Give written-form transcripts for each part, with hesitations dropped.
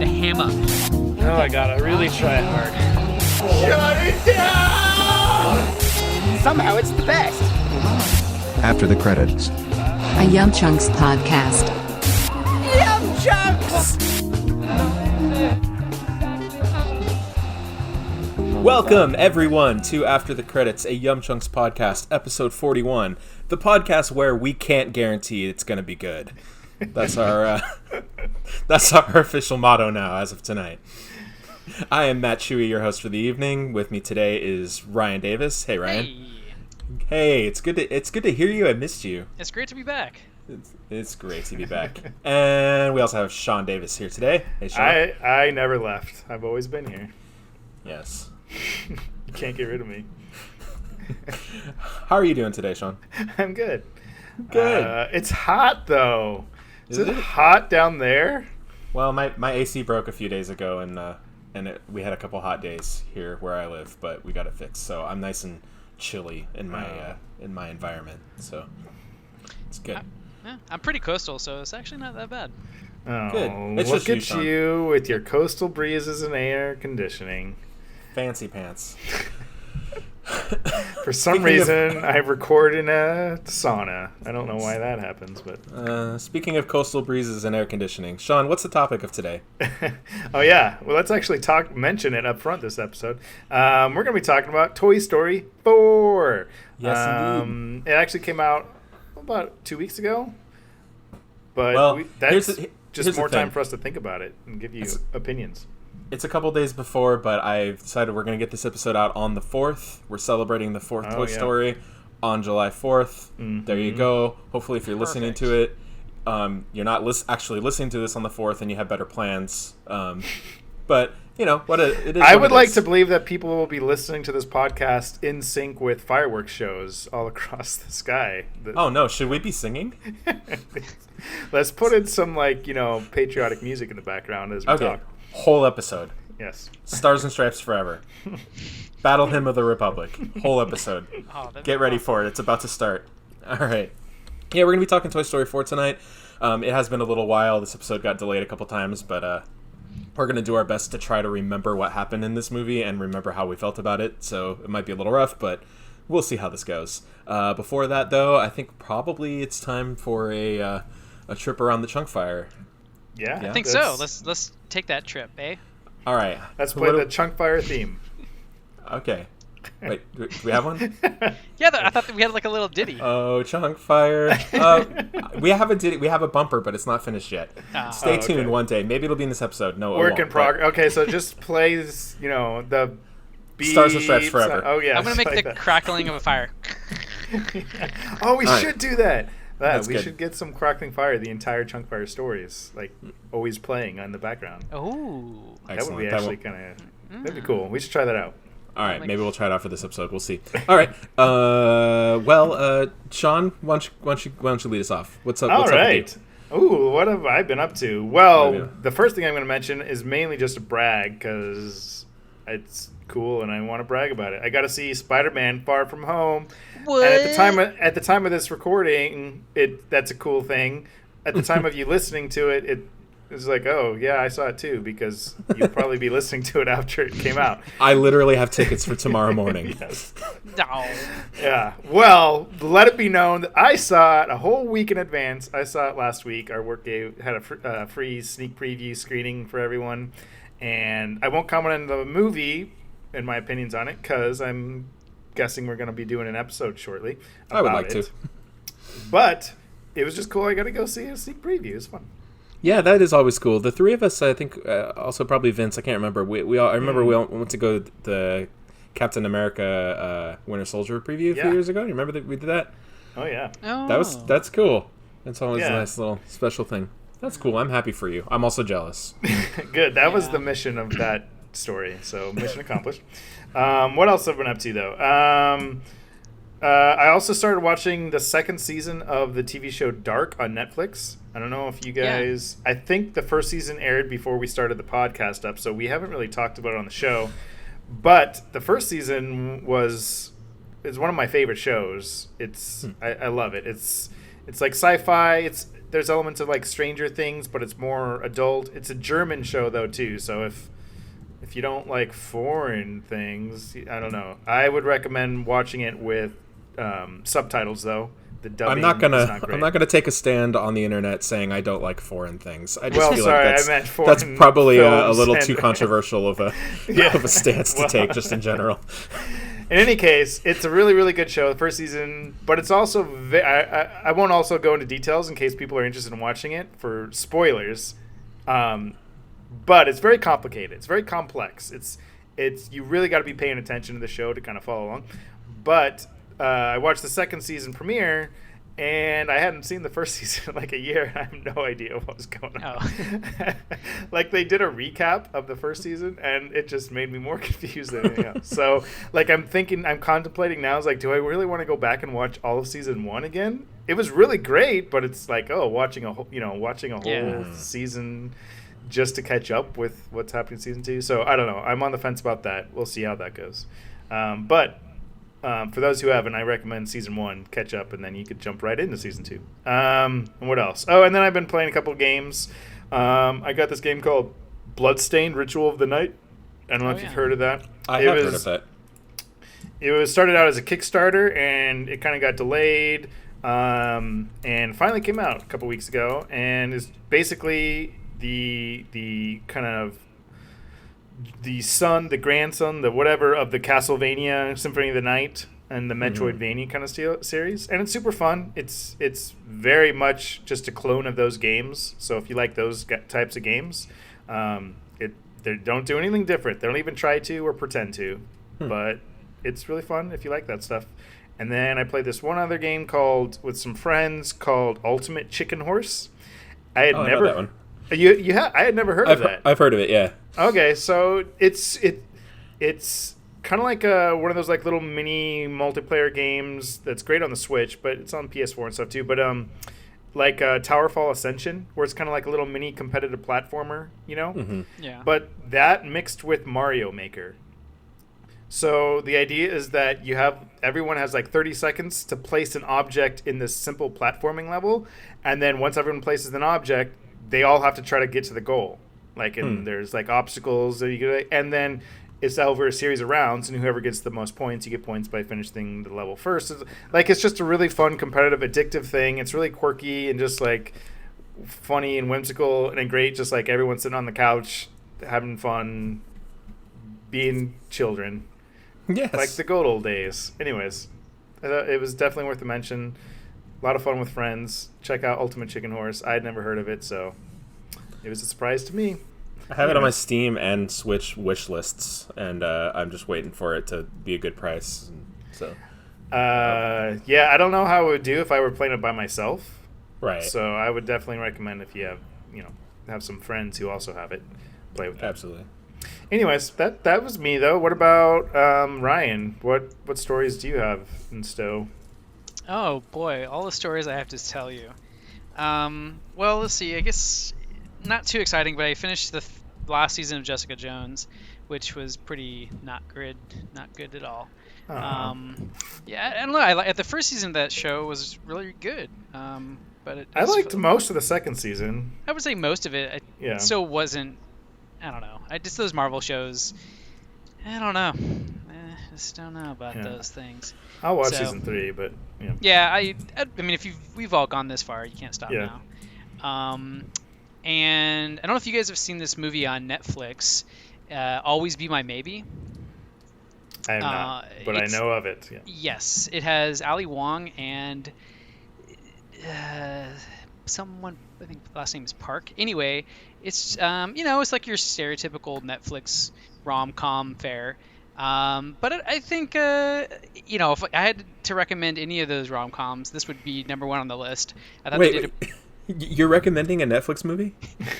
to ham up. Oh, I gotta really try hard. Shut it down! Somehow it's the best. After the credits. A Yum Chunks podcast. Yum Chunks! Welcome, everyone, to After the Credits, a Yum Chunks podcast, episode 41, the podcast where we can't guarantee it's going to be good. That's our official motto now, as of tonight. I am Matt Chewie, your host for the evening. With me today is Ryan Davis. Hey, Ryan. Hey, it's good to hear you. I missed you. It's great to be back. It's great to be back. And we also have Sean Davis here today. Hey, Sean. I never left. I've always been here. Yes. You can't get rid of me. How are you doing today, Sean? I'm good. Good. It's hot, though. Is it it? hot down there? Well, my AC broke a few days ago, and we had a couple hot days here where I live, but we got it fixed. So I'm nice and chilly in my environment. So it's good. I'm pretty coastal, so it's actually not that bad. Oh, Good. It's look just at you with your coastal breezes and air conditioning. Fancy pants. For some reason, I record in a sauna. I don't know why that happens, but... Speaking of coastal breezes and air conditioning, Sean, what's the topic of today? Oh, yeah. Well, let's actually mention it up front this episode. We're going to be talking about Toy Story 4. Yes, indeed. It actually came out about 2 weeks ago. But Well, that's here's just more the thing. time for us to think about it and give you opinions. It's a couple days before, but I've decided we're going to get this episode out on the 4th. We're celebrating the 4th Toy Story on July 4th. Mm-hmm. There you go. Hopefully, if you're listening to it, you're not actually listening to this on the 4th and you have better plans. But, you know, it is. I would like to believe that people will be listening to this podcast in sync with fireworks shows all across the sky. Oh, no. Should we be singing? Let's put in some, patriotic music in the background as we talk. Whole episode. Yes. Stars and Stripes forever. Battle Hymn of the Republic. Whole episode. Get ready for it. It's about to start. All right. Yeah, we're going to be talking Toy Story 4 tonight. It has been a little while. This episode got delayed a couple times, but we're going to do our best to try to remember what happened in this movie and remember how we felt about it. So it might be a little rough, but we'll see how this goes. Before that, though, I think probably it's time for a trip around the Chunkfire. Yeah, I think so. Let's take that trip, eh? All right. Let's play the Chunkfire theme. Okay. Wait, do we have one? Yeah, I thought that we had like a little ditty. Oh, Chunkfire. We have a ditty. We have a bumper, but it's not finished yet. Stay tuned one day. Maybe it'll be in this episode. No, Work in progress. Okay, so just play, the beats. Stars and Stripes forever. Oh, yeah. I'm going to make the crackling of a fire. Oh, we should do that. We good. should get some crackling fire, the entire Chunkfire Stories, always playing on the background. Oh. Excellent. That would be actually that'd be cool. We should try that out. All right, maybe we'll try it out for this episode. We'll see. All right. Sean, why don't you lead us off? What's up? All what's right. Up with you? Ooh, what have I been up to? Well, the first thing I'm going to mention is mainly just a brag because it's cool and I want to brag about it. I got to see Spider-Man: Far From Home. What? And at the time of this recording, that's a cool thing. At the time of you listening to it, it was like, oh yeah, I saw it too, because you'll probably be listening to it after it came out. I literally have tickets for tomorrow morning. Yes. No. Yeah. Well, let it be known that I saw it a whole week in advance. I saw it last week. Our work had a free sneak preview screening for everyone, and I won't comment on the movie and my opinions on it because I'm guessing we're going to be doing an episode shortly about I would like to. But it was just cool. I got to go see a sneak preview. It's fun. Yeah, that is always cool. The three of us, I think, also probably Vince. I can't remember. I remember we all went to go the Captain America Winter Soldier preview a few years ago. You remember that we did that? Oh yeah. Oh. That's cool. That's always a nice little special thing. That's cool. I'm happy for you. I'm also jealous. Good. That was the mission of that story. So mission accomplished. What else have I been up to though? I also started watching the second season of the TV show Dark on Netflix. I don't know if you guys... Yeah. I think the first season aired before we started the podcast up, so we haven't really talked about it on the show. But the first season is one of my favorite shows. I love it. It's like sci-fi. There's elements of like Stranger Things, but it's more adult. It's a German show though too, so if you don't like foreign things, I don't know. I would recommend watching it with subtitles though. The dubbing I'm not great. gonna take a stand on the internet saying I don't like foreign things. I just feel sorry, like I meant foreign that's probably a little films too controversial of a of a stance to take just in general. In any case, it's a really, really good show, the first season, but it's also I won't also go into details in case people are interested in watching it for spoilers. But it's very complicated. It's very complex. It's you really got to be paying attention to the show to kind of follow along. But I watched the second season premiere, and I hadn't seen the first season in like a year. I have no idea what was going on. Oh. Like they did a recap of the first season, and it just made me more confused than anything else. So like I'm contemplating now. Is like, do I really want to go back and watch all of season 1 again? It was really great, but it's like, watching a whole season just to catch up with what's happening in season 2. So I don't know. I'm on the fence about that. We'll see how that goes. But for those who haven't, I recommend season 1, catch up, and then you could jump right into season 2. And what else? Oh, and then I've been playing a couple games. I got this game called Bloodstained: Ritual of the Night. I don't know if you've heard of that. I have heard of that. It was started out as a Kickstarter, and it kind of got delayed, and finally came out a couple weeks ago, and is basically the kind of the grandson, the whatever of the Castlevania Symphony of the Night and the Metroidvania kind of series, and it's super fun. It's very much just a clone of those games. So if you like those types of games, they don't do anything different. They don't even try to or pretend to, but it's really fun if you like that stuff. And then I played this one other game with some friends called Ultimate Chicken Horse. I know that one. I had never heard of that. I've heard of it, yeah. Okay, so it's kind of like one of those like little mini multiplayer games that's great on the Switch, but it's on PS4 and stuff too. But like Towerfall Ascension, where it's kind of like a little mini competitive platformer, you know? Mm-hmm. Yeah. But that mixed with Mario Maker. So the idea is that everyone has like 30 seconds to place an object in this simple platforming level, and then once everyone places an object, they all have to try to get to the goal. Like, and there's like obstacles that you get, and then it's over a series of rounds, and whoever gets the most points, you get points by finishing the level first. It's just a really fun, competitive, addictive thing. It's really quirky and just like funny and whimsical and great. Just like everyone sitting on the couch having fun, being children. Yes. Like the good old days. Anyways, it was definitely worth a mention. A lot of fun with friends. Check out Ultimate Chicken Horse. I had never heard of it, so it was a surprise to me. I have it on my Steam and Switch wish lists, and I'm just waiting for it to be a good price. So, yeah, I don't know how it would do if I were playing it by myself. Right. So I would definitely recommend if you have some friends who also have it, play with it. Absolutely. Anyways, that was me though. What about Ryan? What stories do you have in stow? Oh boy, all the stories I have to tell you. Well, let's see. I guess not too exciting, but I finished the last season of Jessica Jones, which was pretty not good at all. Yeah, and look, at the first season of that show was really good. But I liked most of the second season. I would say most of it. Yeah. It still wasn't. I don't know. Just those Marvel shows. I don't know. Just don't know about those things. I'll watch season 3, but yeah. Yeah, I mean, we've all gone this far, you can't stop now. And I don't know if you guys have seen this movie on Netflix, Always Be My Maybe. I have not, but I know of it. Yeah. Yes, it has Ali Wong and someone, I think the last name is Park. Anyway, it's it's like your stereotypical Netflix rom-com fare. But I think if I had to recommend any of those rom-coms, this would be number one on the list. I thought you're recommending a Netflix movie?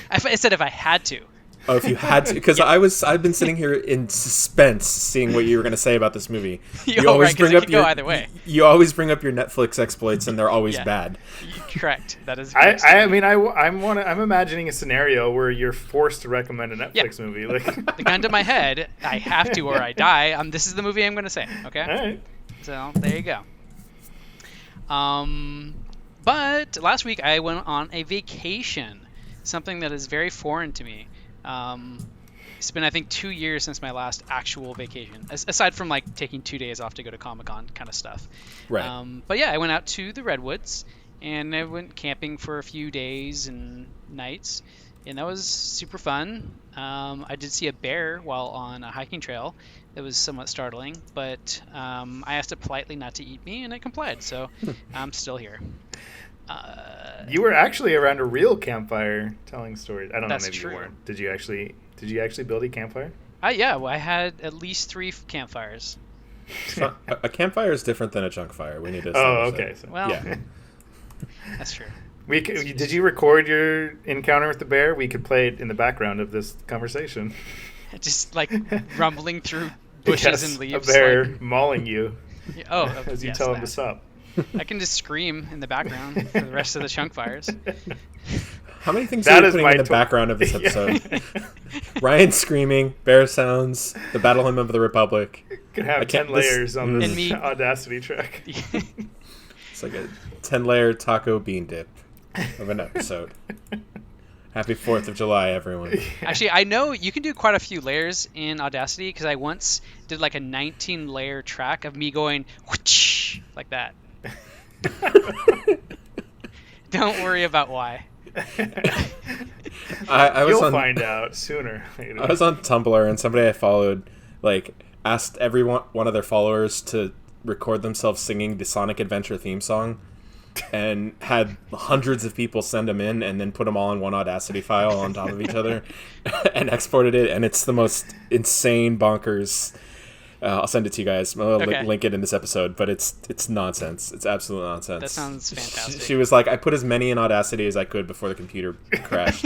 I said if I had to. Oh, if you had to, because I've been sitting here in suspense, seeing what you were going to say about this movie. You always bring up go either way. You always bring up your Netflix exploits, and they're always bad. Correct. That is. I'm imagining a scenario where you're forced to recommend a Netflix movie. Like the gun to my head, I have to or I die. This is the movie I'm going to say. Okay. All right. So there you go. But last week I went on a vacation, something that is very foreign to me. It's been, I think, 2 years since my last actual vacation, aside from like taking 2 days off to go to Comic-Con kind of stuff. Right. But yeah, I went out to the Redwoods, and I went camping for a few days and nights, and that was super fun. I did see a bear while on a hiking trail. That was somewhat startling, but I asked it politely not to eat me, and it complied, so I'm still here. You were actually around a real campfire telling stories. I don't know, maybe true. you weren't. Did you actually build a campfire? Yeah, well, I had at least 3 campfires. So, a campfire is different than a chunk fire. We need to. Oh, establish okay. that. So, Well, Yeah. that's true. did you record your encounter with the bear? We could play it in the background of this conversation. Just like rumbling through bushes Yes, and leaves. a bear like- mauling you as you yes, tell him to that. stop. I can just scream in the background for the rest of the chunk fires. How many things That are you is putting my in the to- background of this Yeah. episode? Ryan screaming, bear sounds, the battle hymn of the Republic. Could have I can't- 10 this- layers on this And me- Audacity track. It's like a 10-layer taco bean dip of an episode. Happy 4th of July, everyone. Actually, I know you can do quite a few layers in Audacity because I once did like a 19-layer track of me going whoosh, like that. Don't worry about why. I was You'll on, find out sooner or later. I was on Tumblr, and somebody I followed asked every one of their followers to record themselves singing the Sonic Adventure theme song, and had hundreds of people send them in, and then put them all in one Audacity file on top of each other, and exported it. And it's the most insane, bonkers. I'll send it to you guys. I'll Okay. link it in this episode, but it's nonsense. It's absolute nonsense. That sounds fantastic. She was like, I put as many in Audacity as I could before the computer crashed.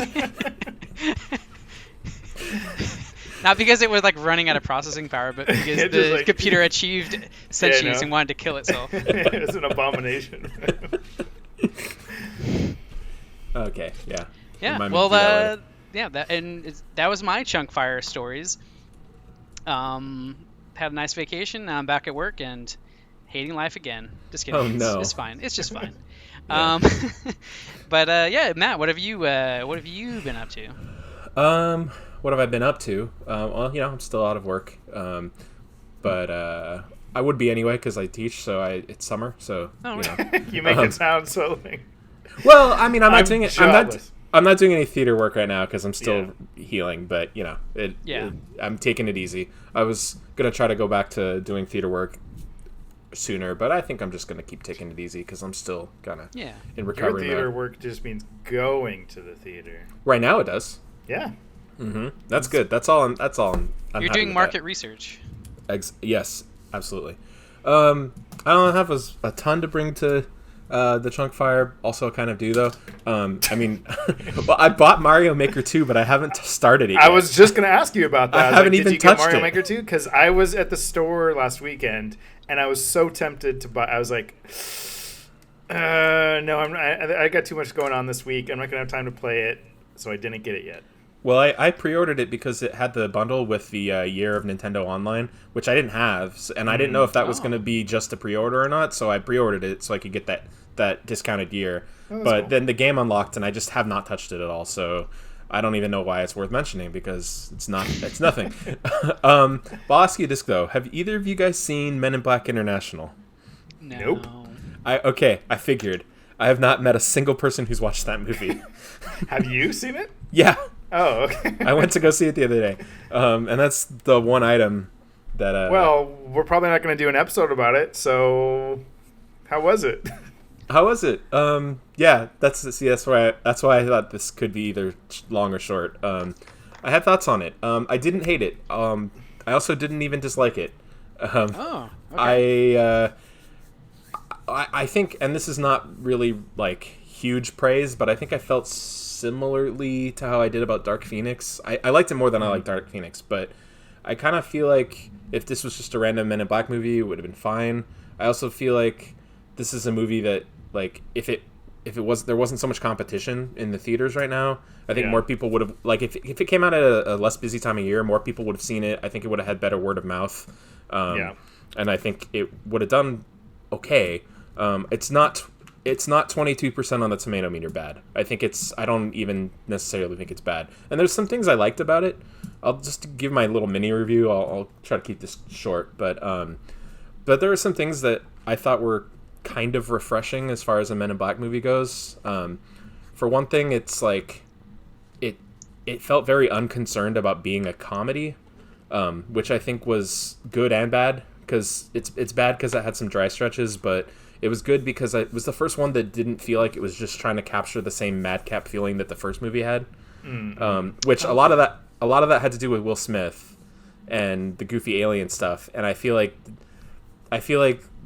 Not because it was like running out of processing power, but because It the just, like- computer achieved sentience Yeah, I know. and wanted to kill itself. It's an abomination. Okay, yeah. Yeah. Remind me Well, to do that later. yeah, that was my Chunkfire stories. Had a nice vacation. Now I'm back at work and hating life again. Just kidding. Oh, no. It's fine. It's just fine. Yeah. But yeah, Matt, what have you been up to? What have I been up to? Well, I'm still out of work. But I would be anyway because I teach, so it's summer, so Oh, You make it sound so like... Well, I mean, I'm not I'm doing it. jobless. I'm not doing any theater work right now because I'm still healing. But I'm taking it easy. I was gonna try to go back to doing theater work sooner, but I think I'm just gonna keep taking it easy because I'm still kind of in Your recovery theater mode. work just means going to the theater. Right now, it does. Yeah. That's good. That's all. I'm You're happy doing with market that. research. Yes, absolutely. I don't have a ton to bring to the Chunkfire. Also, kind of do though. I mean, well, I bought Mario Maker 2, but I haven't started it yet. I was just going to ask you about that. I haven't even did you touched get Mario it. Maker 2? Because I was at the store last weekend, and I was so tempted to buy. I was like, no, I got too much going on this week. I'm not going to have time to play it, so I didn't get it yet. Well, I pre-ordered it because it had the bundle with the year of Nintendo Online, which I didn't have, and I didn't know if that was going to be just a pre-order or not. So I pre-ordered it so I could get that discounted year. But cool. then the game unlocked, and I just have not touched it at all. So I don't even know why it's worth mentioning because it's nothing. I'll ask you this though: have either of you guys seen Men in Black International? No. Nope. I figured. I have not met a single person who's watched that movie. Have you seen it? Yeah. Oh, okay. I went to go see it the other day, and that's the one item that. Well, we're probably not going to do an episode about it, so how was it? How was it? Yeah, that's why I thought this could be either long or short. I had thoughts on it. I didn't hate it. I also didn't even dislike it. Oh. Okay. I think, and this is not really like huge praise, but I think I felt similarly to how I did about Dark Phoenix. I liked it more than I liked Dark Phoenix, but I kind of feel like if this was just a random Men in Black movie, it would have been fine. I also feel like this is a movie that, like, if there wasn't so much competition in the theaters right now, I think more people would have, like, if it came out at a less busy time of year, more people would have seen it. I think it would have had better word of mouth. And I think it would have done okay. It's not it's not 22% on the tomato meter bad. I don't even necessarily think it's bad. And there's some things I liked about it. I'll just give my little mini review. I'll try to keep this short, but there are some things that I thought were kind of refreshing as far as a Men in Black movie goes. For one thing, it's like it felt very unconcerned about being a comedy, which I think was good and bad, because it's bad because it had some dry stretches, but it was good because it was the first one that didn't feel like it was just trying to capture the same madcap feeling that the first movie had. Which a lot of that had to do with Will Smith and the goofy alien stuff, and I feel like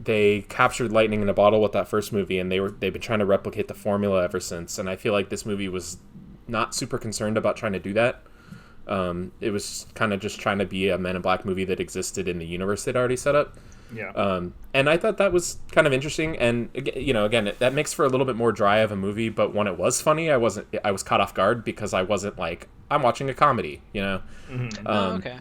they captured lightning in a bottle with that first movie, and they've been trying to replicate the formula ever since. And I feel like this movie was not super concerned about trying to do that. It was kind of just trying to be a Men in Black movie that existed in the universe they'd already set up. Yeah. And I thought that was kind of interesting. And again, that makes for a little bit more dry of a movie. But when it was funny, I was caught off guard because I wasn't like, I'm watching a comedy, Mm-hmm. Okay.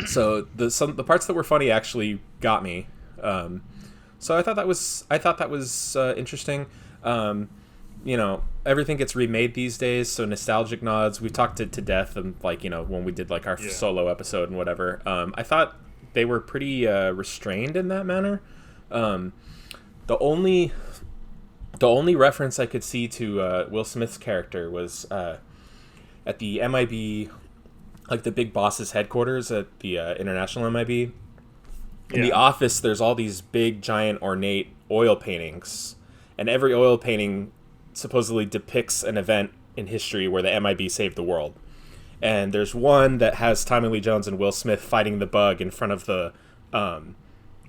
So the parts that were funny actually got me. So I thought that was interesting. Everything gets remade these days, so nostalgic nods. We talked it to death, and when we did like our solo episode and whatever. I thought they were pretty restrained in that manner. The only reference I could see to Will Smith's character was at the MIB, like the big boss's headquarters at the International MIB. In the office, there's all these big, giant, ornate oil paintings, and every oil painting supposedly depicts an event in history where the MIB saved the world. And there's one that has Tommy Lee Jones and Will Smith fighting the bug in front of the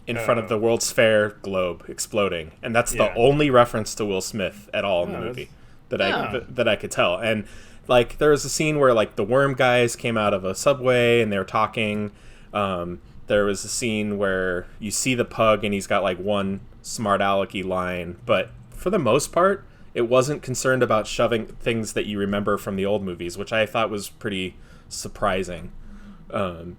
World's Fair globe exploding, and that's the only reference to Will Smith at all in the movie that I could tell. And like there was a scene where like the worm guys came out of a subway and they were talking. There was a scene where you see the pug and he's got like one smart alecky line, but for the most part, it wasn't concerned about shoving things that you remember from the old movies, which I thought was pretty surprising. That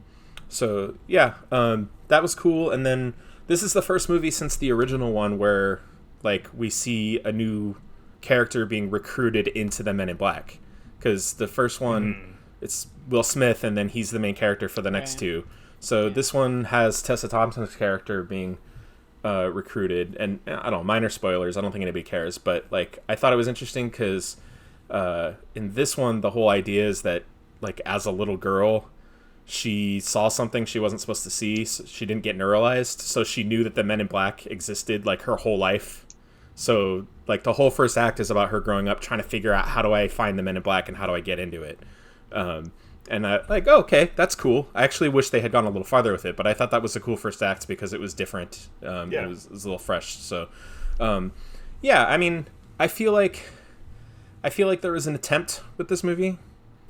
was cool. And then this is the first movie since the original one where like we see a new character being recruited into the Men in Black, because the first one it's Will Smith and then he's the main character for the next two. So this one has Tessa Thompson's character being recruited, and I don't know, minor spoilers, I don't think anybody cares, but like I thought it was interesting because in this one the whole idea is that like as a little girl she saw something she wasn't supposed to see, so she didn't get neuralized, so she knew that the Men in Black existed like her whole life. So like the whole first act is about her growing up trying to figure out, how do I find the Men in Black and how do I get into it. And I like, oh, okay, that's cool. I actually wish they had gone a little farther with it, but I thought that was a cool first act because it was different. It was a little fresh. So, I mean, I feel like there was an attempt with this movie,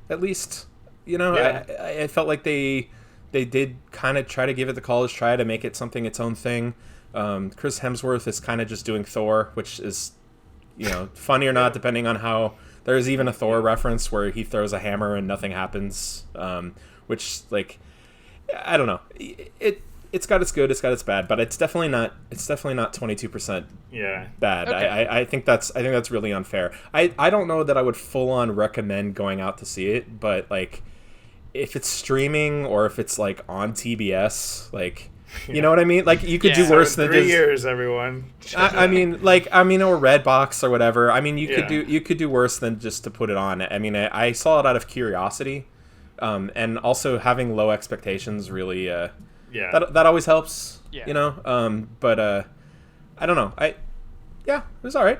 at least. I felt like they did kind of try to give it the college try to make it something its own thing. Chris Hemsworth is kind of just doing Thor, which is, funny or not, depending on how. There's even a Thor reference where he throws a hammer and nothing happens, which, like, I don't know. It's got its good, it's got its bad, but it's definitely not 22% bad. Okay. I think that's really unfair. I don't know that I would full on recommend going out to see it, but like if it's streaming or if it's like on TBS, like. You know what I mean? Like you could do worse than 3 years, everyone. I mean, or Redbox or whatever. I mean, you could do worse than just to put it on. I mean, I saw it out of curiosity, and also having low expectations really. That always helps. Yeah. But I don't know. It was all right.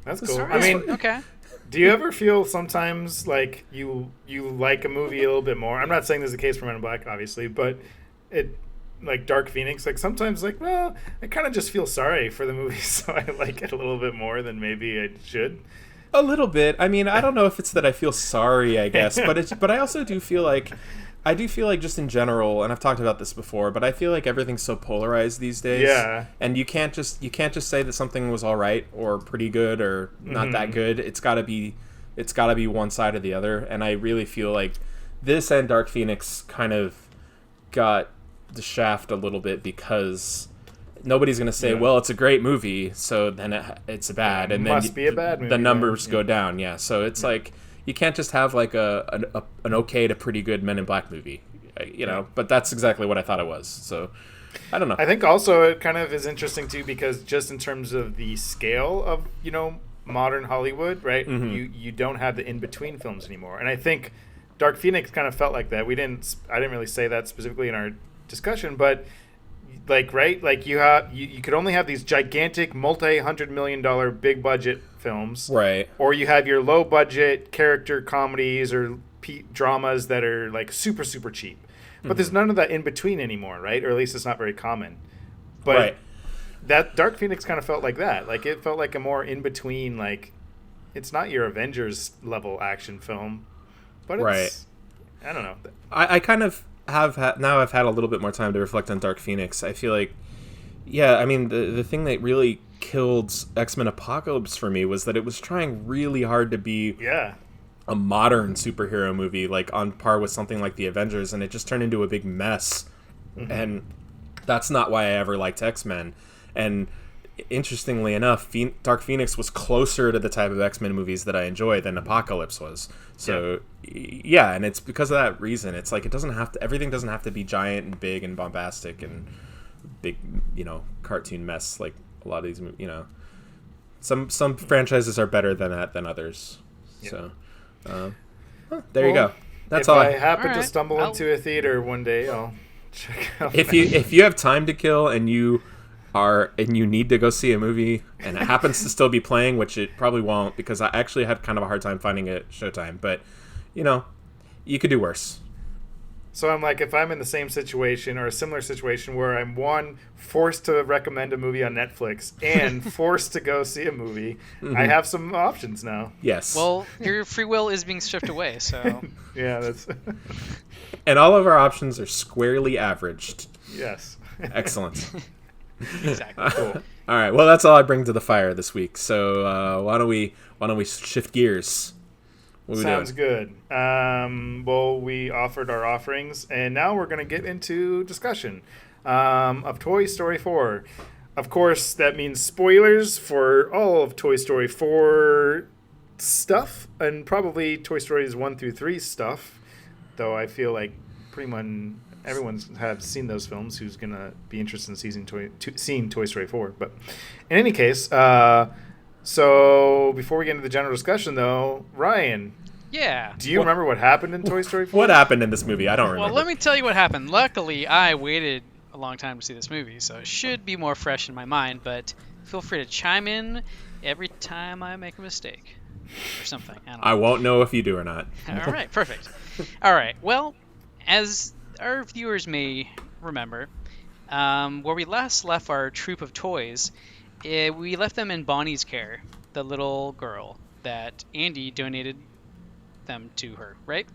That's cool. I mean, okay. Do you ever feel sometimes like you like a movie a little bit more? I'm not saying this is the case for Men in Black, obviously, but it. Like Dark Phoenix, like sometimes like, well, I kind of just feel sorry for the movie, so I like it a little bit more than maybe I should. A little bit. I mean, I don't know if it's that I feel sorry, I guess, but I also do feel like just in general, and I've talked about this before, but I feel like everything's so polarized these days. Yeah. And you can't just say that something was all right or pretty good or not that good. It's got to be one side or the other, and I really feel like this and Dark Phoenix kind of got the shaft a little bit because nobody's going to say, well, it's a great movie, so then it's bad. And must be a bad movie. The numbers go down, yeah. So it's like, you can't just have like an okay to pretty good Men in Black movie, you know? But that's exactly what I thought it was, so I don't know. I think also it kind of is interesting, too, because just in terms of the scale of, you know, modern Hollywood, right? You don't have the in-between films anymore. And I think Dark Phoenix kind of felt like that. I didn't really say that specifically in our discussion, but like, right? Like you could only have these gigantic multi-$100 million big budget films. Right. Or you have your low budget character comedies or dramas that are like super, super cheap. But there's none of that in between anymore, right? Or at least it's not very common. But right. That Dark Phoenix kind of felt like that. Like it felt like a more in between, like it's not your Avengers level action film, but it's I don't know. I kind of now I've had a little bit more time to reflect on Dark Phoenix. I feel like, yeah, I mean the thing that really killed X-Men Apocalypse for me was that it was trying really hard to be a modern superhero movie, like on par with something like the Avengers, and it just turned into a big mess. And that's not why I ever liked X-Men. And interestingly enough, Dark Phoenix was closer to the type of X-Men movies that I enjoy than Apocalypse was. So yeah, and it's because of that reason. It's like everything doesn't have to be giant and big and bombastic and big, you know, cartoon mess like a lot of these, you know. Some franchises are better than that than others. So there you go. That's all. If I happen to stumble into a theater one day, I'll check out. If you have time to kill and you need to go see a movie and it happens to still be playing, which it probably won't because I actually had kind of a hard time finding it at Showtime, but you know, you could do worse. So I'm like, if I'm in the same situation or a similar situation where I'm forced to recommend a movie on Netflix and forced to go see a movie, I have some options now. Yes. Well, your free will is being stripped away, so yeah, that's and all of our options are squarely averaged. Yes. Excellent. Exactly. Cool. All right. Well, that's all I bring to the fire this week. So why don't we shift gears? What are we Sounds doing? good. Well, we offered our offerings, and now we're going to get into discussion of Toy Story 4. Of course, that means spoilers for all of Toy Story 4 stuff, and probably Toy Stories 1 through 3 stuff, though I feel like pretty much everyone's have seen those films who's going to be interested in seeing Toy Story 4. But in any case, so before we get into the general discussion, though, Ryan, do you remember what happened in Toy Story 4? What happened in this movie? I don't remember. Well, let me tell you what happened. Luckily, I waited a long time to see this movie, so it should be more fresh in my mind, but feel free to chime in every time I make a mistake or something. I won't know if you do or not. All right, perfect. All right, well, as our viewers may remember, where we last left our troop of toys, we left them in Bonnie's care, the little girl that Andy donated them to her, right?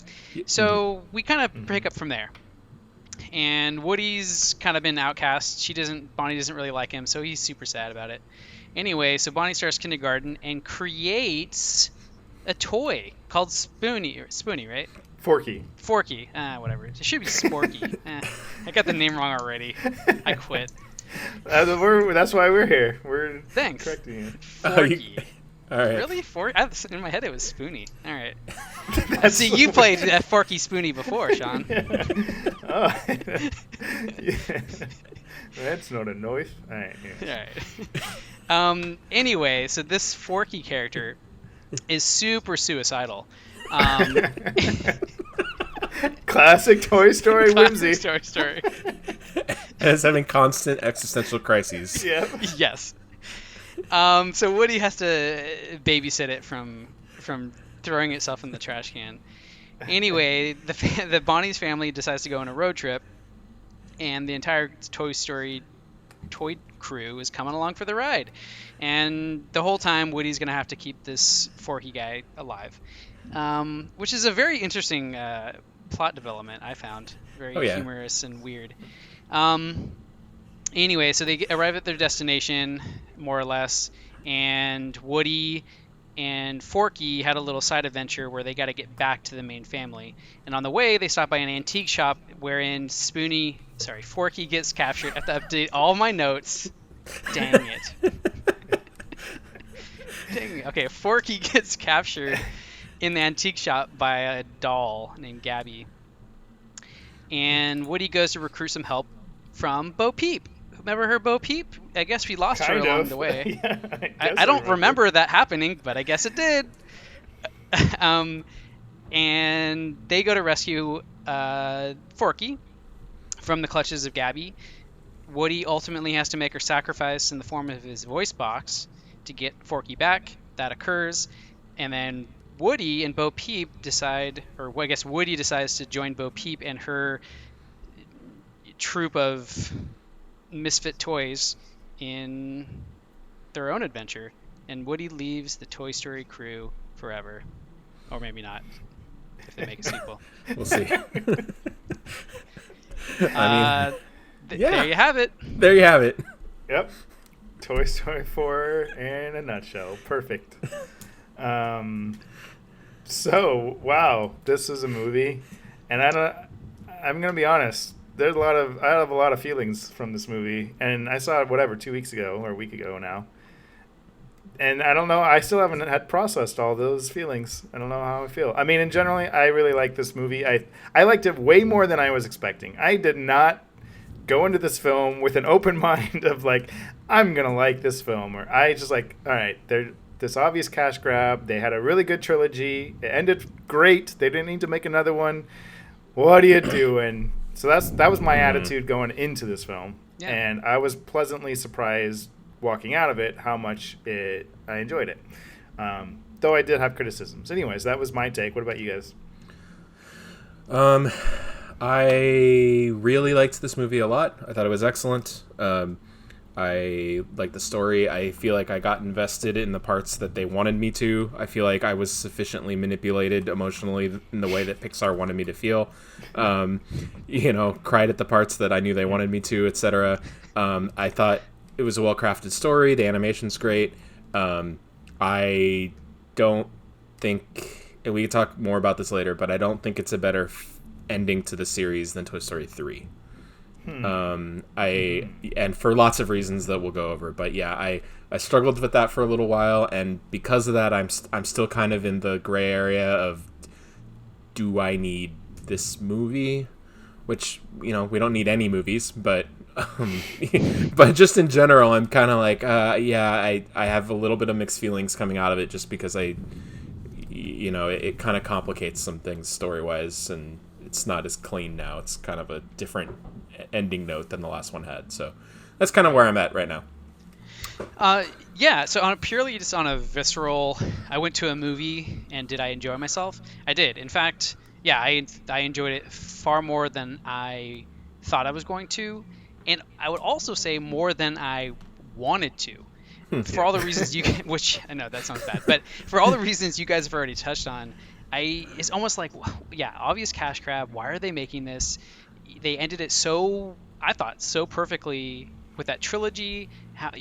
So we kind of pick up from there. And Woody's kind of been outcast. Bonnie doesn't really like him, so he's super sad about it. Anyway, so Bonnie starts kindergarten and creates a toy called Spoonie, right? Forky. Whatever. It should be Sporky. I got the name wrong already. I quit. That's why we're here. We're Thanks. correcting you. Forky. All right. Really? In my head it was Spoonie. All right. See, you played Forky Spoonie before, Sean. Oh. Yeah. That's not a noise. All right. Yeah. All right. Anyway, so this Forky character is super suicidal. Classic Toy Story whimsy. Toy Story. And it's having constant existential crises. Yeah. Yes. So Woody has to babysit it from throwing itself in the trash can. Anyway, the Bonnie's family decides to go on a road trip, and the entire Toy Story toy crew is coming along for the ride. And the whole time, Woody's going to have to keep this Forky guy alive, which is a very interesting plot development, I found. Very humorous and weird. Anyway, so they arrive at their destination, more or less, and Woody and Forky had a little side adventure where they got to get back to the main family. And on the way, they stop by an antique shop wherein Spoonie sorry, Forky gets captured. I have to update all my notes. Dang it. Dang it. Okay, Forky gets captured in the antique shop by a doll named Gabby. And Woody goes to recruit some help from Bo Peep. Remember her, Bo Peep? I guess we lost her along the way. Yeah, I don't remember that happening, but I guess it did. And they go to rescue Forky from the clutches of Gabby. Woody ultimately has to make her sacrifice in the form of his voice box to get Forky back. That occurs. And then Woody and Bo Peep decide, or I guess Woody decides to join Bo Peep and her troop of misfit toys in their own adventure. And Woody leaves the Toy Story crew forever. Or maybe not, if they make a sequel. We'll see. There you have it. There you have it. Yep. Toy Story 4 in a nutshell. Perfect. So, wow, this is a movie, and I'm gonna be honest. I have a lot of feelings from this movie, and I saw it 2 weeks ago or a week ago now. And I don't know. I still haven't had processed all those feelings. I don't know how I feel. I mean, in general, I really like this movie. I liked it way more than I was expecting. I did not go into this film with an open mind of like, I'm gonna like this film, or I just like, all right, they're this obvious cash grab. They had a really good trilogy. It ended great. They didn't need to make another one. What are you doing? So that was my attitude going into this film, and I was pleasantly surprised walking out of it how much I enjoyed it. Though I did have criticisms. Anyways, that was my take. What about you guys? I really liked this movie a lot. I thought it was excellent. I liked the story. I feel like I got invested in the parts that they wanted me to. I feel like I was sufficiently manipulated emotionally in the way that Pixar wanted me to feel. Cried at the parts that I knew they wanted me to, etc. I thought it was a well-crafted story. The animation's great. I don't think, and we can talk more about this later, but I don't think it's a better ending to the series than Toy Story 3. And for lots of reasons that we'll go over, but yeah, I struggled with that for a little while, and because of that, I'm still kind of in the gray area of, do I need this movie? Which, we don't need any movies, but but just in general, I'm kind of like, I have a little bit of mixed feelings coming out of it, just because it kind of complicates some things story-wise, and it's not as clean now. It's kind of a different ending note than the last one had. So that's kind of where I'm at right now. So purely just on a visceral, I went to a movie and did I enjoy myself? I did. In fact, I enjoyed it far more than I thought I was going to. And I would also say more than I wanted to. For all the reasons which I know that sounds bad, but for all the reasons you guys have already touched on, it's almost like, obvious cash grab. Why are they making this? They ended it so perfectly with that trilogy. How,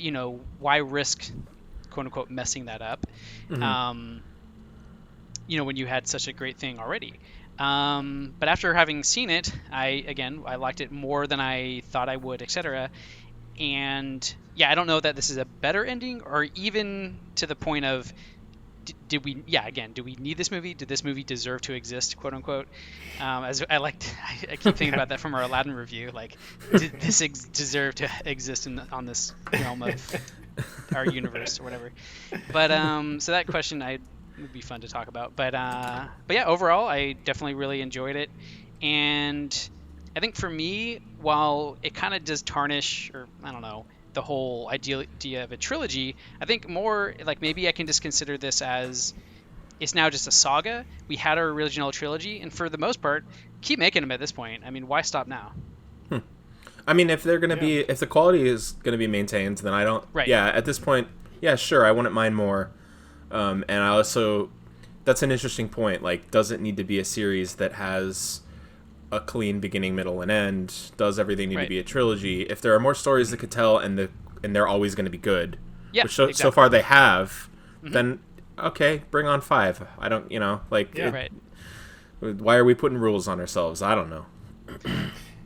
why risk, quote unquote, messing that up? When you had such a great thing already. But after having seen it, I liked it more than I thought I would, etc. And I don't know that this is a better ending, or even to the point of, did we need this movie? Did this movie deserve to exist, quote unquote? I keep thinking about that from our Aladdin review. Like, did this deserve to exist on this realm of our universe or whatever? But so that question would be fun to talk about. But overall, I definitely really enjoyed it, and I think for me, while it kind of does tarnish, or I don't know, the whole idea of a trilogy, I think more like maybe I can just consider this as it's now just a saga. We had our original trilogy, and for the most part, keep making them at this point. I mean, why stop now? I mean, if they're going to be, if the quality is going to be maintained, then I don't. Right. Yeah, at this point, sure, I wouldn't mind more. And I also, that's an interesting point. Like, does it need to be a series that has a clean beginning, middle, and end? Does everything need to be a trilogy? If there are more stories that could tell, and they're always going to be good, which so far they have, then okay, bring on 5. I don't, why are we putting rules on ourselves? I don't know.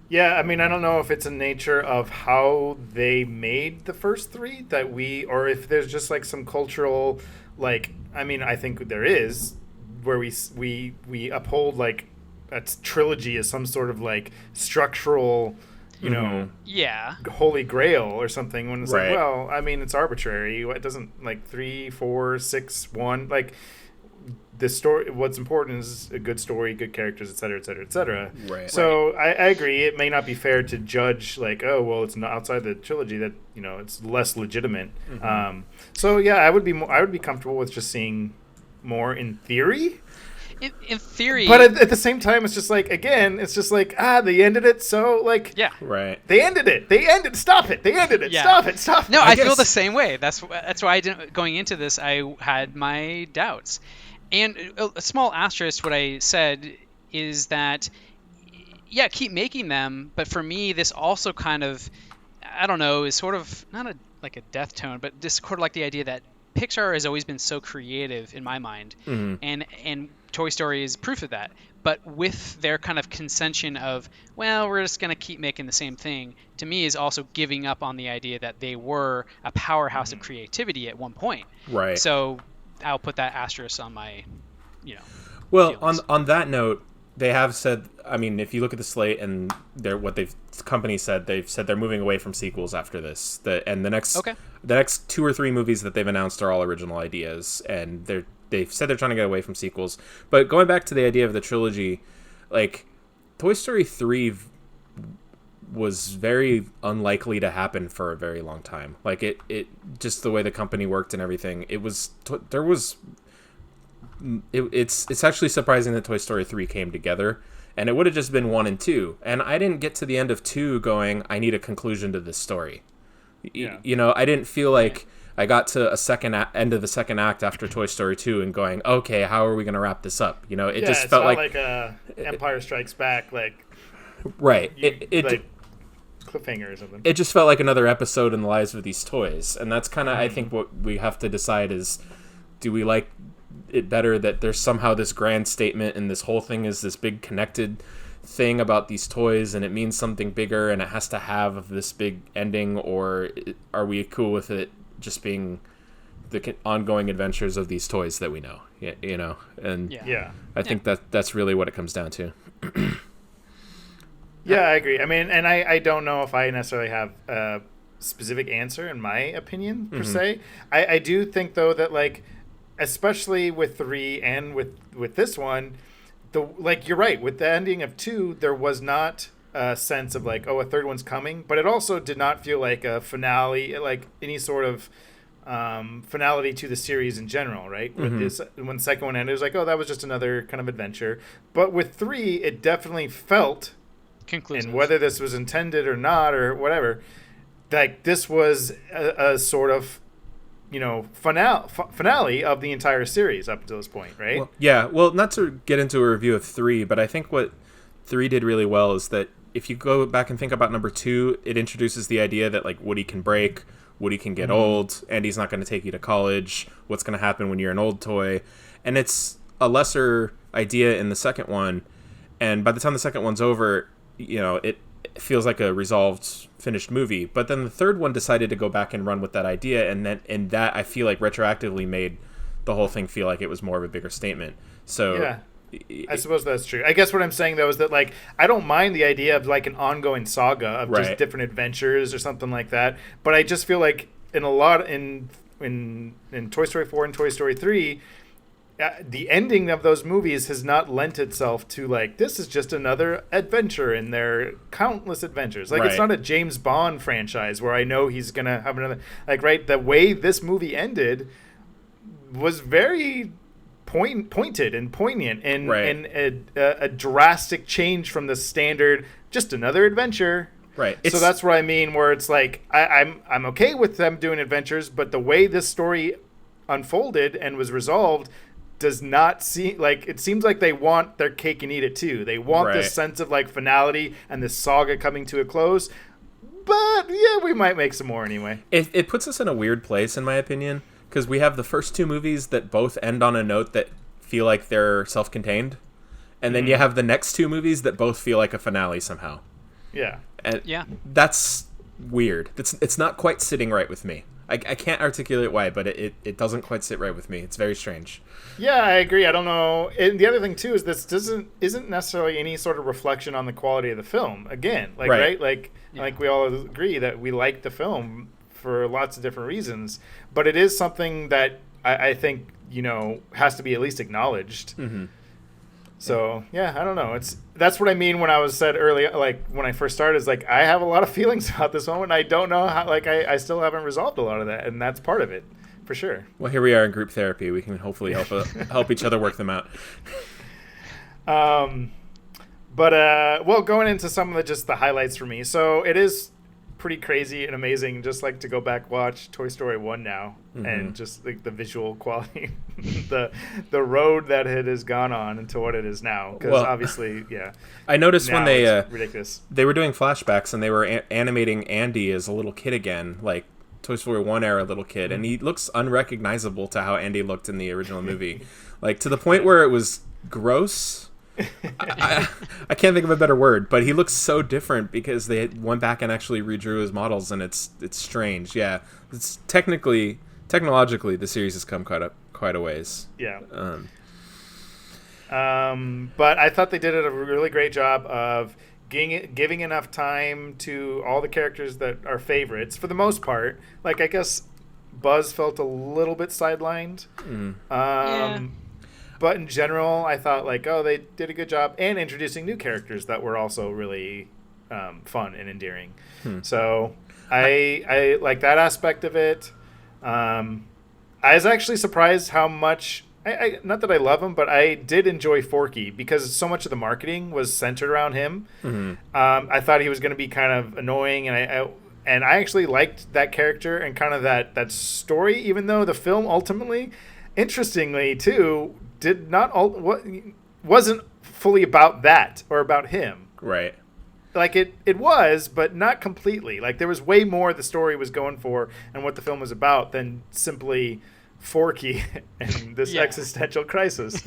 Yeah, I mean, I don't know if it's a nature of how they made the first three that or if there's just like some cultural, like, I mean, I think there is, where we uphold like a trilogy as some sort of like structural, you know, yeah, holy grail or something. When it's Right. like, well, I mean, it's arbitrary. It doesn't like 3, 4, 6, 1 like. The story. What's important is a good story, good characters, et cetera, et cetera, et cetera. Right. So I agree. It may not be fair to judge like, oh, well, it's not outside the trilogy that it's less legitimate. So yeah, I would be comfortable with just seeing more in theory. In theory, But at the same time, it's just like, again, it's just like, they ended it, so like, yeah, Right. they ended it. Stop it. They ended it. Yeah. Stop it. Stop it. No, I feel guess- the same way. That's why I didn't. Going into this, I had my doubts. And a small asterisk, what I said is that, yeah, keep making them. But for me, this also kind of, I don't know, is sort of not like a death tone, but just sort of like the idea that Pixar has always been so creative in my mind, and Toy Story is proof of that. But with their kind of concession of, well, we're just going to keep making the same thing, to me is also giving up on the idea that they were a powerhouse of creativity at one point. Right. So I'll put that asterisk on my, Well, feelings. on that note, they have said. I mean, if you look at the slate and the company said, they've said they're moving away from sequels after this. The next 2 or 3 movies that they've announced are all original ideas, and they've said they're trying to get away from sequels. But going back to the idea of the trilogy, like Toy Story 3 was very unlikely to happen for a very long time. Like it just the way the company worked and everything. It's actually surprising that Toy Story 3 came together, and it would have just been 1 and 2. And I didn't get to the end of 2 going, I need a conclusion to this story. Yeah. I didn't feel like I got to a end of the second act after Toy Story 2 and going, okay, how are we going to wrap this up? It just it's felt not like a Empire Strikes Back, like right. like cliffhanger or something. It just felt like another episode in the lives of these toys, and that's kind of I think what we have to decide is, do we like it better that there's somehow this grand statement and this whole thing is this big connected thing about these toys and it means something bigger and it has to have this big ending, or are we cool with it just being the ongoing adventures of these toys that we know? And Yeah. I think that's really what it comes down to. Yeah, I agree. I mean, and I don't know if I necessarily have a specific answer in my opinion per se. I do think though that like, especially with 3 and with this one, you're right, with the ending of 2, there was not a sense of like, oh, a third one's coming, but it also did not feel like a finale, like any sort of finality to the series in general, right? With this, when the second one ended, it was like, oh, that was just another kind of adventure. But with 3, it definitely felt, conclusive. and whether this was intended or not or whatever, like this was a sort of finale of the entire series up until this point, right? Well, not to get into a review of 3, but I think what 3 did really well is that if you go back and think about number 2, it introduces the idea that like Woody can break, Woody can get old, Andy's not going to take you to college, what's going to happen when you're an old toy, and it's a lesser idea in the second one, and by the time the second one's over, it feels like a resolved, finished movie. But then the third one decided to go back and run with that idea, and that I feel like retroactively made the whole thing feel like it was more of a bigger statement. So yeah, I suppose that's true. I guess what I'm saying though is that like I don't mind the idea of like an ongoing saga of just different adventures or something like that. But I just feel like in Toy Story 4 and Toy Story 3. The ending of those movies has not lent itself to like, this is just another adventure in their countless adventures. Like It's not a James Bond franchise where I know he's gonna have another, like, right, the way this movie ended was very pointed and poignant and a drastic change from the standard just another adventure. Right. So that's what I mean, where it's like I'm okay with them doing adventures, but the way this story unfolded and was resolved does not seem like, it seems like they want their cake and eat it too. They want this sense of like finality and this saga coming to a close. But yeah, we might make some more anyway. It puts us in a weird place, in my opinion, because we have the first 2 movies that both end on a note that feel like they're self-contained, and then you have the next 2 movies that both feel like a finale somehow. Yeah. And Yeah. that's weird. It's not quite sitting right with me. I can't articulate why, but it doesn't quite sit right with me. It's very strange. Yeah, I agree. I don't know. And the other thing too is this isn't necessarily any sort of reflection on the quality of the film. Again, right? Like we all agree that we like the film for lots of different reasons, but it is something that I think has to be at least acknowledged. Mm-hmm. So I don't know. That's what I mean when I was said earlier, like when I first started, is like I have a lot of feelings about this one, and I don't know how. Like I still haven't resolved a lot of that, and that's part of it, for sure. Well, here we are in group therapy. We can hopefully help each other work them out. Well, going into some of the highlights for me. So it is pretty crazy and amazing, just like to go back watch Toy Story 1 now, and just like the visual quality, the road that it has gone on into what it is now. Because obviously, I noticed when they ridiculous. They were doing flashbacks and they were animating Andy as a little kid again, like Toy Story 1 era little kid, and he looks unrecognizable to how Andy looked in the original movie, like to the point where it was gross. I can't think of a better word, but he looks so different because they went back and actually redrew his models, and it's strange. Yeah, it's technologically the series has come quite a ways. Yeah. But I thought they did a really great job of giving enough time to all the characters that are favorites for the most part. Like I guess Buzz felt a little bit sidelined. But in general, I thought they did a good job and introducing new characters that were also really fun and endearing. So I like that aspect of it. I was actually surprised how much. Not that I love him, but I did enjoy Forky because so much of the marketing was centered around him. I thought he was going to be kind of annoying, and I actually liked that character and kind of that story, even though the film ultimately, interestingly too, wasn't fully about that or about him. Right. Like it was, but not completely. Like there was way more the story was going for and what the film was about than simply Forky and this existential crisis.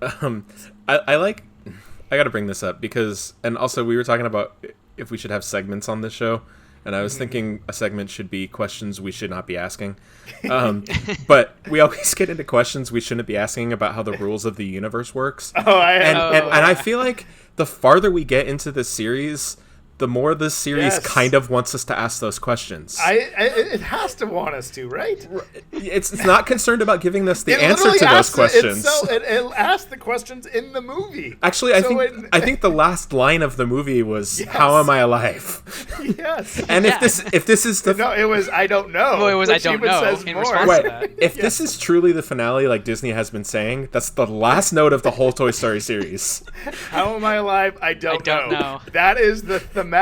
I got to bring this up because, and also we were talking about if we should have segments on this show, and I was thinking a segment should be questions we should not be asking. But we always get into questions we shouldn't be asking about how the rules of the universe works. And I feel like the farther we get into the series, the more this series kind of wants us to ask those questions. It has to want us to, right? It's not concerned about giving us the answer to those questions. It asks the questions in the movie. Actually, I think the last line of the movie was, "How am I alive?" Yes. And if this is the it was I don't know. Well, it was I don't know. In response to that. If this is truly the finale, like Disney has been saying, that's the last note of the whole Toy Story series. How am I alive? I don't know. That is the thematic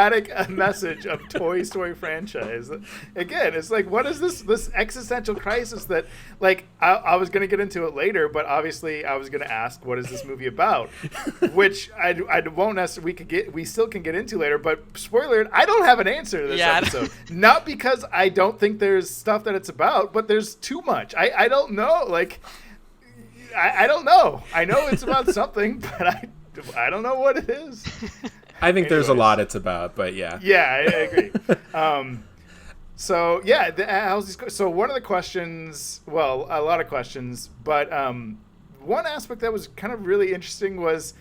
message of Toy Story franchise. Again, it's like, what is this existential crisis that, like, I was going to get into it later, but obviously I was going to ask, what is this movie about? Which I won't necessarily, we still can get into later, but spoiler, I don't have an answer to this episode. Not because I don't think there's stuff that it's about, but there's too much. I don't know. Like, I don't know. I know it's about something, but I don't know what it is. I think there's a lot it's about, but yeah. Yeah, I agree. So one of the questions, well, a lot of questions, but one aspect that was kind of really interesting was,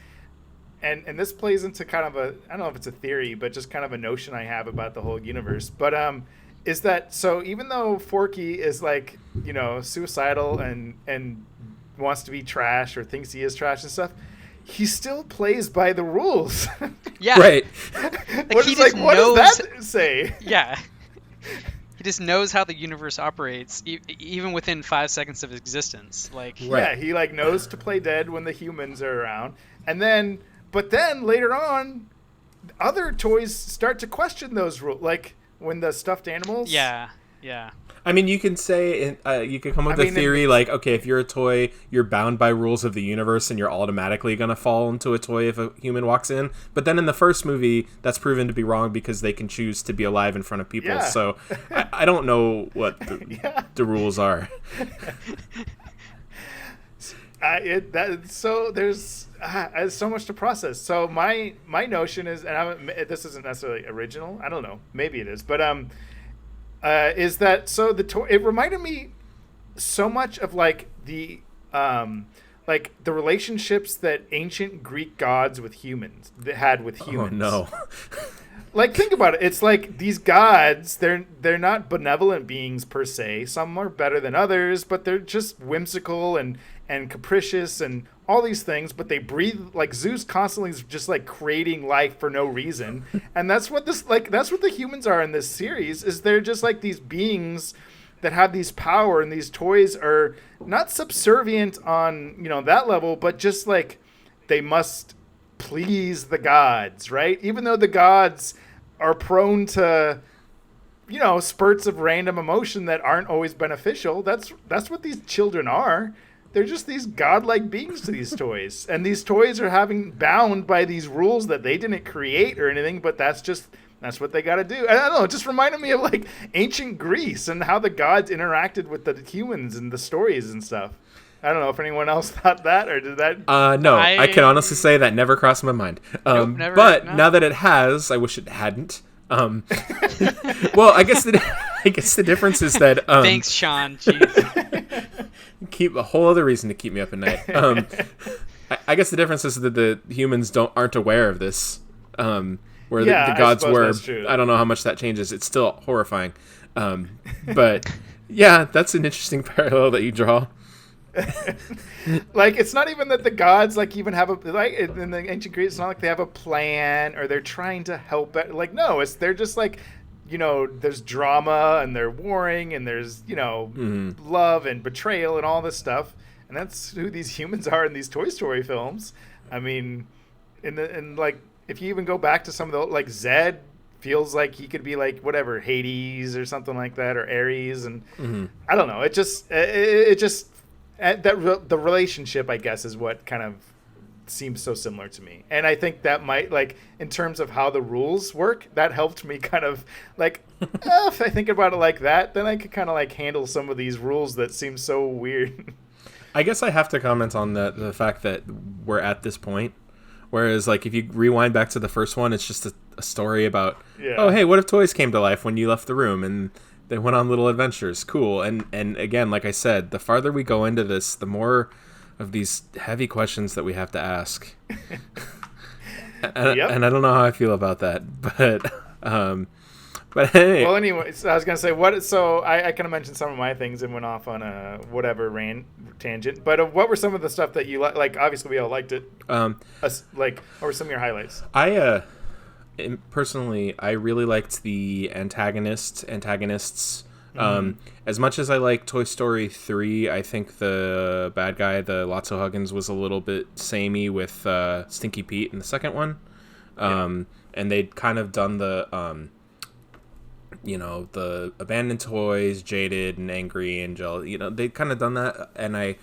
and this plays into kind of I don't know if it's a theory, but just kind of a notion I have about the whole universe, but is that, so even though Forky is like, suicidal and wants to be trash or thinks he is trash and stuff, he still plays by the rules. Yeah. Right. What does that say? Yeah. He just knows how the universe operates, even within 5 seconds of existence. Like, yeah, he knows to play dead when the humans are around, but then later on, other toys start to question those rules, like when the stuffed animals. Yeah. I mean, you can say, you could come up with a theory like, okay, if you're a toy, you're bound by rules of the universe and you're automatically going to fall into a toy if a human walks in. But then in the first movie, that's proven to be wrong because they can choose to be alive in front of people. Yeah. So I don't know what the rules are. there's so much to process. So my notion is, and this isn't necessarily original. I don't know. Maybe it is, but is that so? It reminded me so much of like the relationships that ancient Greek gods with humans had with humans. Oh no. Like, think about it. It's like these gods, they're not benevolent beings per se. Some are better than others, but they're just whimsical and capricious and all these things, but they breathe. Like Zeus constantly is just like creating life for no reason. And that's what that's what the humans are in this series, is they're just like these beings that have these power, and these toys are not subservient on, that level, but just like they must please the gods, right? Even though the gods are prone to, spurts of random emotion that aren't always beneficial. That's what these children are. They're just these godlike beings to these toys. And these toys are bound by these rules that they didn't create or anything, but that's what they got to do. I don't know. It just reminded me of like ancient Greece and how the gods interacted with the humans and the stories and stuff. I don't know if anyone else thought that, or did that? No, I can honestly say that never crossed my mind. Nope, never, but no. Now that it has, I wish it hadn't. Well, I guess the difference is that. Thanks, Sean. Jeez. Keep a whole other reason to keep me up at night. I guess the difference is that the humans aren't aware of this. Where the gods were. I don't know how much that changes. It's still horrifying. But yeah, that's an interesting parallel that you draw. Like, it's not even that the gods like even have in the ancient Greece, it's not like they have a plan or they're trying to help it. Like, no, they're just like, there's drama and they're warring and there's love and betrayal and all this stuff, and that's who these humans are in these Toy Story films. I mean, and like if you even go back to some of the like Zed feels like he could be like whatever Hades or something like that, or Ares, and I don't know. It just the relationship, I guess, is what kind of seems so similar to me. And I think that might, like, in terms of how the rules work, that helped me kind of like, if I think about it like that, then I could kind of like handle some of these rules that seem so weird. I guess I have to comment on the fact that we're at this point. Whereas, like, if you rewind back to the first one, it's just a story about, oh, hey, what if toys came to life when you left the room and they went on little adventures? Cool. And again, like I said, the farther we go into this, the more of these heavy questions that we have to ask. And I don't know how I feel about that, but hey. Well, anyways, I was gonna say I kind of mentioned some of my things and went off on a whatever tangent. But what were some of the stuff that you like? Obviously, we all liked it. What were some of your highlights? Personally, I really liked the antagonists. As much as I like Toy Story 3, I think the bad guy, the Lotso Huggins, was a little bit samey with Stinky Pete in the second one. And they'd kind of done the abandoned toys, jaded and angry and jealous. They'd kind of done that, and I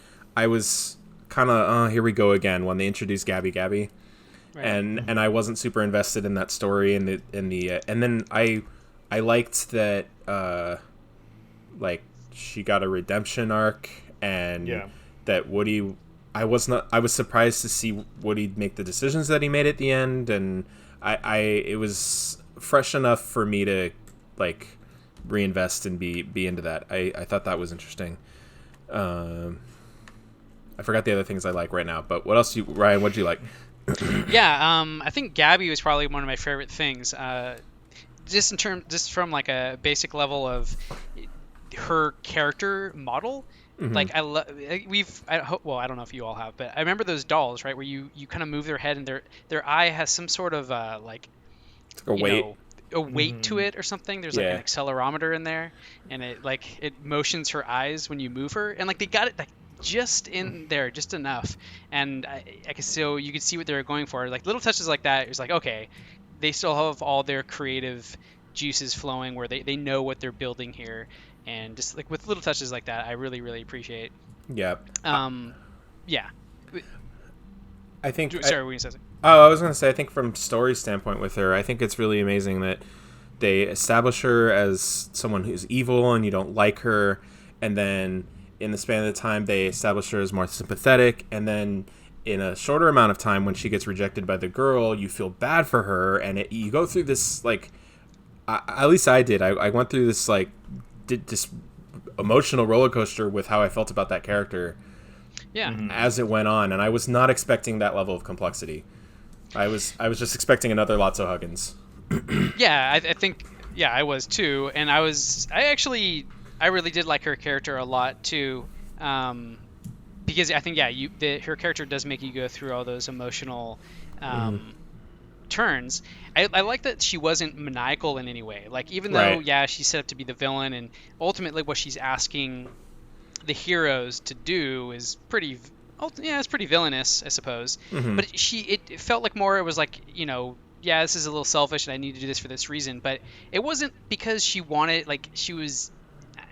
was kind of, here we go again when they introduced Gabby. Right. And I wasn't super invested in that story, and then I liked that like she got a redemption arc, and that Woody, I was surprised to see Woody make the decisions that he made at the end, and it was fresh enough for me to like reinvest and be into that. I thought that was interesting. I forgot the other things I like right now, but what else Ryan, what did you like? I think Gabby was probably one of my favorite things. Just from like a basic level of her character model. Mm-hmm. Like I don't know if you all have, but I remember those dolls, right, where you kind of move their head and their eye has some sort of like a weight. A weight to it or something. There's like an accelerometer in there, and it motions her eyes when you move her, and like they got it like just in there, just enough, and so you could see what they were going for. Like little touches like that, it's like, okay, they still have all their creative juices flowing where they know what they're building here, and just like with little touches like that, I really, really appreciate. Yeah. Yeah. I think. Sorry, were you saying? Oh, I was going to say, I think from story standpoint with her, I think it's really amazing that they establish her as someone who's evil and you don't like her, and then in the span of the time they established her as more sympathetic, and then in a shorter amount of time when she gets rejected by the girl, you feel bad for her, and you go through this, like, at least I did. I went through this, like, this emotional roller coaster with how I felt about that character. Yeah. As it went on, and I was not expecting that level of complexity. I was just expecting another Lotso Huggins. Yeah, I think I was too, and I really did like her character a lot too, because I think her character does make you go through all those emotional turns. I like that she wasn't maniacal in any way. Like, even though she's set up to be the villain, and ultimately what she's asking the heroes to do is pretty villainous, I suppose. But it felt like more, it was like, this is a little selfish and I need to do this for this reason, but it wasn't because she wanted, like, she was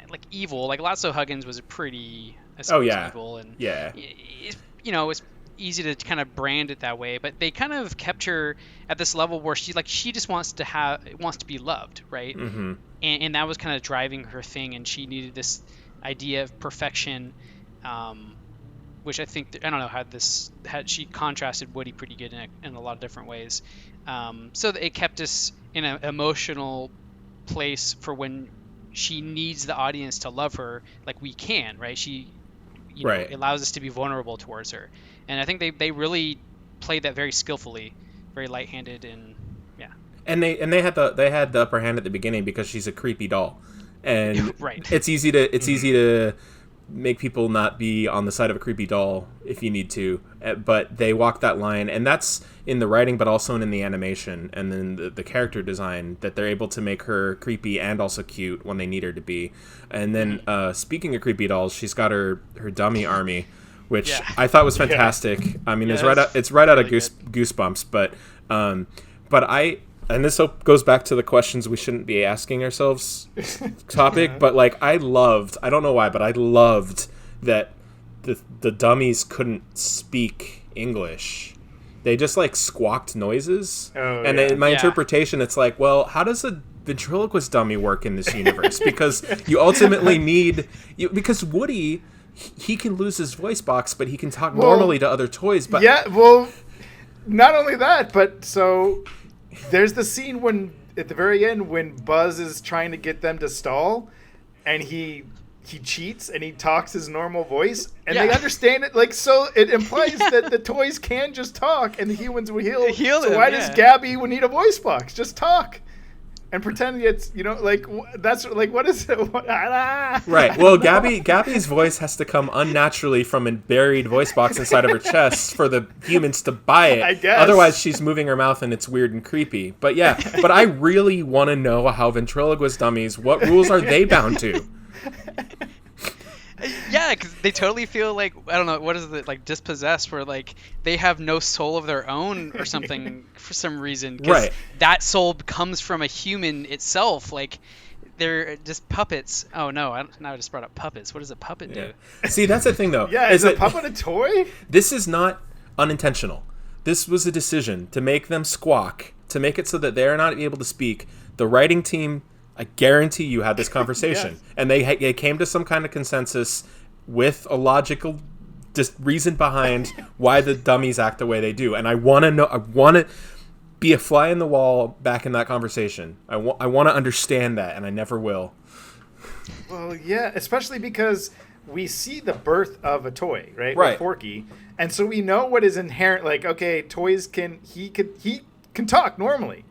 like evil. Like, Lotso Huggins was a pretty, I suppose, evil, and it's easy to kind of brand it that way, but they kind of kept her at this level where she just wants to be loved, right? And that was kind of driving her thing, and she needed this idea of perfection, which I think I don't know how she contrasted Woody pretty good in a lot of different ways, so that it kept us in an emotional place for when she needs the audience to love her, like we can, right? She it allows us to be vulnerable towards her, and I think they really played that very skillfully, very light-handed, and they had the upper hand at the beginning because she's a creepy doll, and it's easy to make people not be on the side of a creepy doll if you need to, but they walk that line, and that's in the writing but also in the animation, and then the character design, that they're able to make her creepy and also cute when they need her to be. And then speaking of creepy dolls, she's got her dummy army, which I thought was fantastic. I mean, it's right out of Goosebumps, but and this goes back to the questions we shouldn't be asking ourselves topic, but like I don't know why, but I loved that the dummies couldn't speak English. They just like squawked noises. In my interpretation, it's like, well, how does a ventriloquist dummy work in this universe? Because you ultimately because Woody, he can lose his voice box, but he can talk normally to other toys. But not only that, but so there's the scene when at the very end when Buzz is trying to get them to stall, and he cheats and he talks his normal voice, and they understand it. Like, so it implies that the toys can just talk and the humans will heal. So why does Gabby need a voice box? Just talk and pretend it's, that's like, what is it? Right. Well, Gabby's voice has to come unnaturally from a buried voice box inside of her chest for the humans to buy it. I guess. Otherwise, she's moving her mouth and it's weird and creepy. But but I really want to know how ventriloquist dummies, what rules are they bound to? Yeah, because they totally feel like, I don't know, what is it, like dispossessed, where like they have no soul of their own or something for some reason. Right. That soul comes from a human itself. Like, they're just puppets. Oh no, now I just brought up puppets. What does a puppet do? See, that's the thing though. Is a puppet a toy? This is not unintentional. This was a decision to make them squawk, to make it so that they're not able to speak. The writing team, I guarantee you, had this conversation, and they came to some kind of consensus with a logical reason behind why the dummies act the way they do. And I want to know. I want to be a fly in the wall back in that conversation. I want to understand that, and I never will. Well, yeah, especially because we see the birth of a toy, right? Right. With Forky, and so we know what is inherent. Like, okay, toys can talk normally.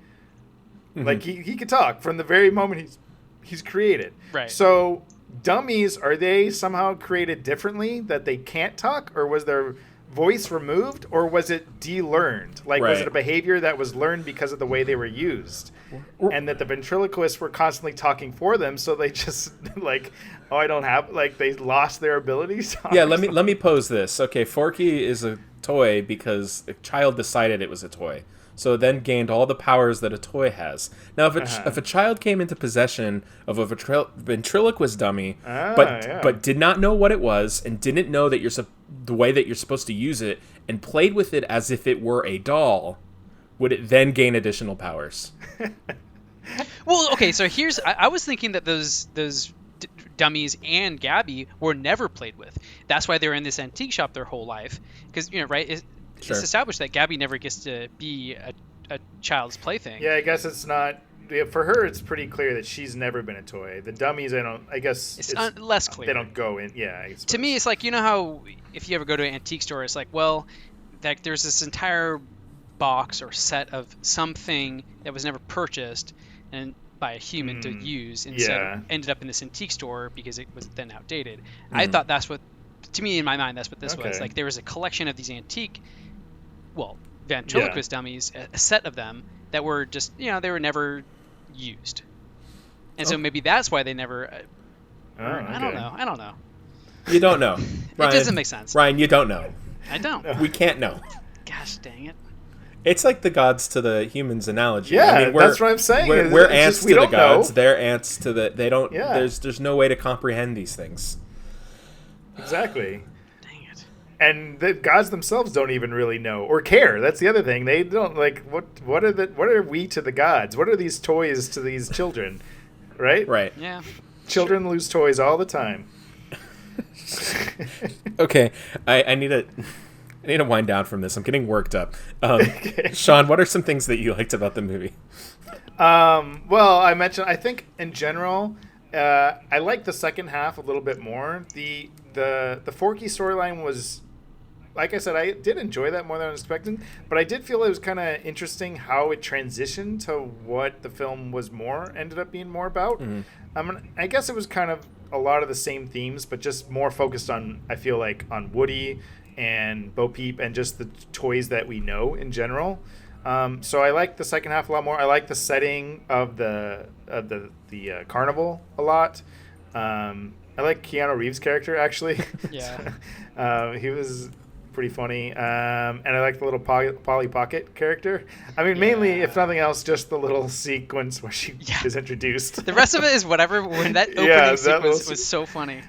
Mm-hmm. Like he could talk from the very moment he's created. Right. So dummies, are they somehow created differently that they can't talk, or was their voice removed, or was it de-learned? Like, was it a behavior that was learned because of the way they were used, and that the ventriloquists were constantly talking for them, so they just like, I don't have, like, they lost their abilities. Yeah, let me pose this. Okay, Forky is a toy because a child decided it was a toy. So it then gained all the powers that a toy has. Now, if a child came into possession of a ventriloquist dummy, but did not know what it was and didn't know that the way that you're supposed to use it, and played with it as if it were a doll, would it then gain additional powers? Well, okay, so I was thinking that those dummies and Gabby were never played with. That's why they're in this antique shop their whole life. Because, right, it's established that Gabby never gets to be a child's plaything. Yeah, I guess it's not. Yeah, for her, it's pretty clear that she's never been a toy. The dummies, I guess it's less clear. They don't go in. Yeah. To me, it's like, how if you ever go to an antique store, it's like, well, that there's this entire box or set of something that was never purchased and by a human to use, instead ended up in this antique store because it was then outdated. I thought that's what, to me in my mind, that's what this was. Like, there was a collection of these antique, ventriloquist dummies, a set of them that were just, they were never used. And so maybe that's why they never, I don't know. You don't know. Ryan, it doesn't make sense. Ryan, you don't know. I don't. We can't know. Gosh dang it. It's like the gods to the humans analogy. Yeah, that's what I'm saying. We're ants to the gods. Know. They're ants to the. They don't. Yeah. There's no way to comprehend these things. Exactly. Dang it. And the gods themselves don't even really know or care. That's the other thing. They don't what are we to the gods? What are these toys to these children? Right? Right. Yeah. Children lose toys all the time. Okay, I need to wind down from this. I'm getting worked up. Sean, what are some things that you liked about the movie? Well, I think in general, I like the second half a little bit more. The Forky storyline was, like I said, I did enjoy that more than I was expecting, but I did feel it was kind of interesting how it transitioned to what the film ended up being more about. I guess it was kind of a lot of the same themes, but just more focused on, I feel like, on Woody and Bo Peep and just the toys that we know in general. So I like the second half a lot more. I like the setting of the carnival a lot. I like Keanu Reeves' character, actually. Yeah. He was pretty funny. And I like the little Polly Pocket character. I mean, mainly, if nothing else, just the little sequence where she is introduced. The rest of it is whatever. When that opening sequence was so funny.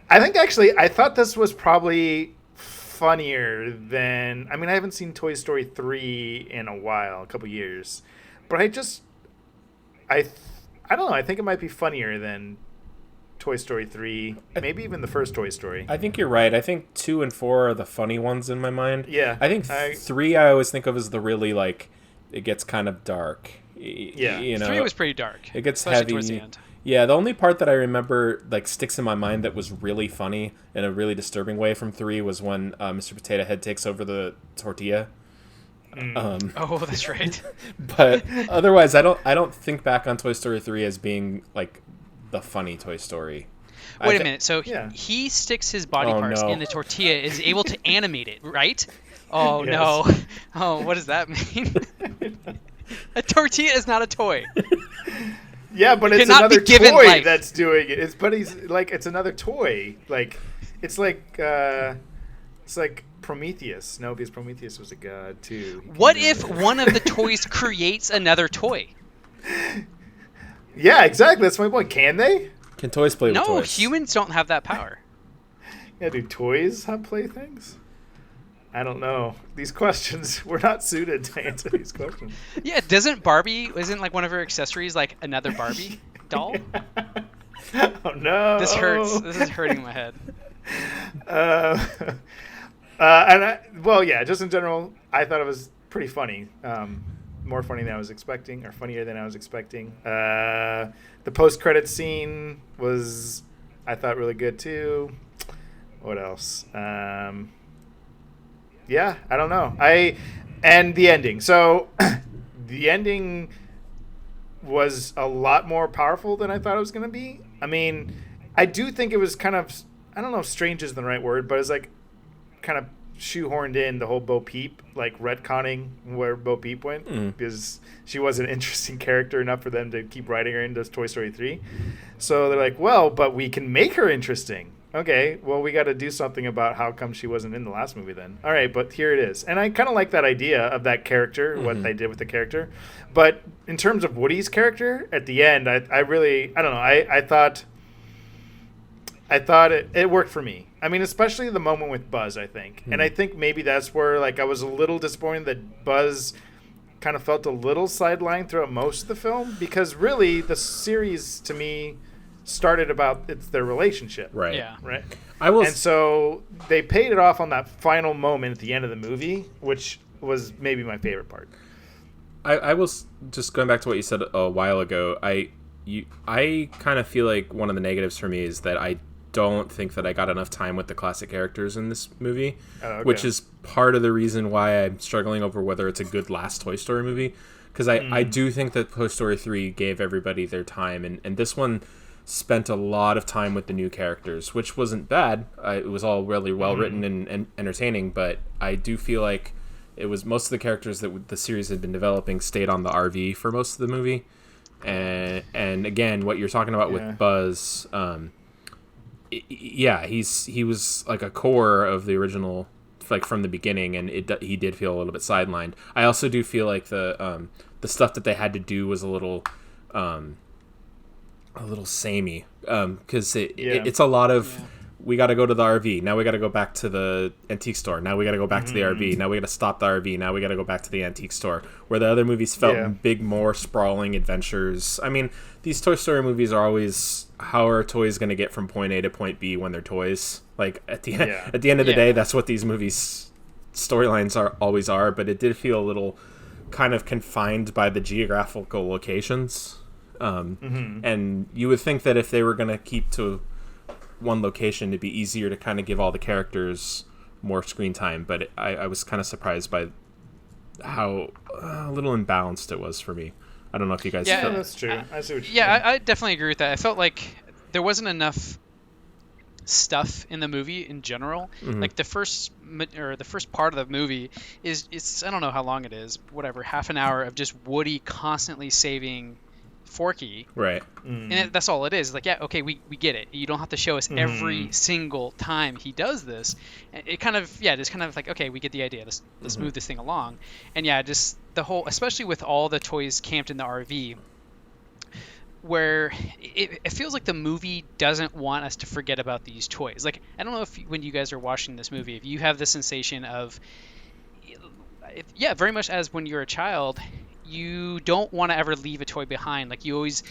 I think, actually, I thought this was probably funnier than... I mean, I haven't seen Toy Story 3 in a while, a couple years. But I don't know. I think it might be funnier than Toy Story 3, maybe even the first Toy Story. I think you're right. I think 2 and 4 are the funny ones in my mind. Yeah. I think 3 I always think of as the really, like, it gets kind of dark. Yeah. 3 was pretty dark. It gets especially heavy. Towards the end. Yeah, the only part that I remember, like, sticks in my mind that was really funny in a really disturbing way from 3 was when Mr. Potato Head takes over the tortilla. Oh, that's right. But otherwise, I don't think back on Toy Story 3 as being, like, the funny Toy Story. Wait a minute. So he sticks his body parts in the tortilla, is able to animate it, right? Oh, no. Oh, what does that mean? A tortilla is not a toy. Yeah, but it's another toy that's doing it. It's another toy. It's like Prometheus. No, because Prometheus was a god too. What if one of the toys creates another toy? Yeah, exactly. That's my point. Can they? Can toys play with toys? No, humans don't have that power. Yeah, do toys have playthings? I don't know. These questions, we're not suited to answer these questions. Yeah, isn't like one of her accessories like another Barbie doll? Oh no. This hurts. This is hurting my head. Just in general, I thought it was pretty funny. More funny than I was expecting, or funnier than I was expecting. The post-credits scene was, I thought, really good too. What else? Yeah, I don't know. And the ending. So the ending was a lot more powerful than I thought it was going to be. I mean, I do think it was kind of, I don't know if strange is the right word, but it's like kind of shoehorned in the whole Bo Peep, like retconning where Bo Peep went, because she was an interesting character enough for them to keep writing her into Toy Story 3. So they're like, well, but we can make her interesting. Okay, well, we got to do something about how come she wasn't in the last movie then. All right, but here it is. And I kind of like that idea of that character, what they did with the character. But in terms of Woody's character, at the end, I don't know. I thought it worked for me. I mean, especially the moment with Buzz, I think. And I think maybe that's where, like, I was a little disappointed that Buzz kind of felt a little sidelined throughout most of the film. Because really, the series, to me, started about it's their relationship. Right. Yeah. Right. And so they paid it off on that final moment at the end of the movie, which was maybe my favorite part. I was just going back to what you said a while ago. I kind of feel like one of the negatives for me is that I don't think that I got enough time with the classic characters in this movie, which is part of the reason why I'm struggling over whether it's a good last Toy Story movie. Because I do think that Toy Story 3 gave everybody their time, and this one spent a lot of time with the new characters, which wasn't bad. It was all really well written and entertaining, but I do feel like it was most of the characters that the series had been developing stayed on the RV for most of the movie. And again, what you're talking about with Buzz, he was like a core of the original, like from the beginning, and he did feel a little bit sidelined. I also do feel like the stuff that they had to do was a little samey, because it's a lot of we got to go to the RV, now we got to go back to the antique store, now we got to go back to the RV, now we got to stop the RV, now we got to go back to the antique store, where the other movies felt big, more sprawling adventures. I mean, these Toy Story movies are always, how are toys going to get from point A to point B when they're toys? Like at the end of the day, that's what these movies storylines always are, but it did feel a little kind of confined by the geographical locations. And you would think that if they were going to keep to one location, it'd be easier to kind of give all the characters more screen time, but I was kind of surprised by how a little imbalanced it was for me. I don't know if you guys feel that's true. I see what you're saying. I definitely agree with that. I felt like there wasn't enough stuff in the movie in general. Like the first part of the movie it's I don't know how long it is, whatever, half an hour of just Woody constantly saving Forky, right? And that's all it is. Like, yeah, okay, we get it. You don't have to show us every single time he does this. It kind of just kind of like, okay, we get the idea. Let's move this thing along. And just the whole, especially with all the toys camped in the RV, where it feels like the movie doesn't want us to forget about these toys. Like, I don't know if when you guys are watching this movie, if you have the sensation of, very much as when you're a child, you don't want to ever leave a toy behind. Like, you always,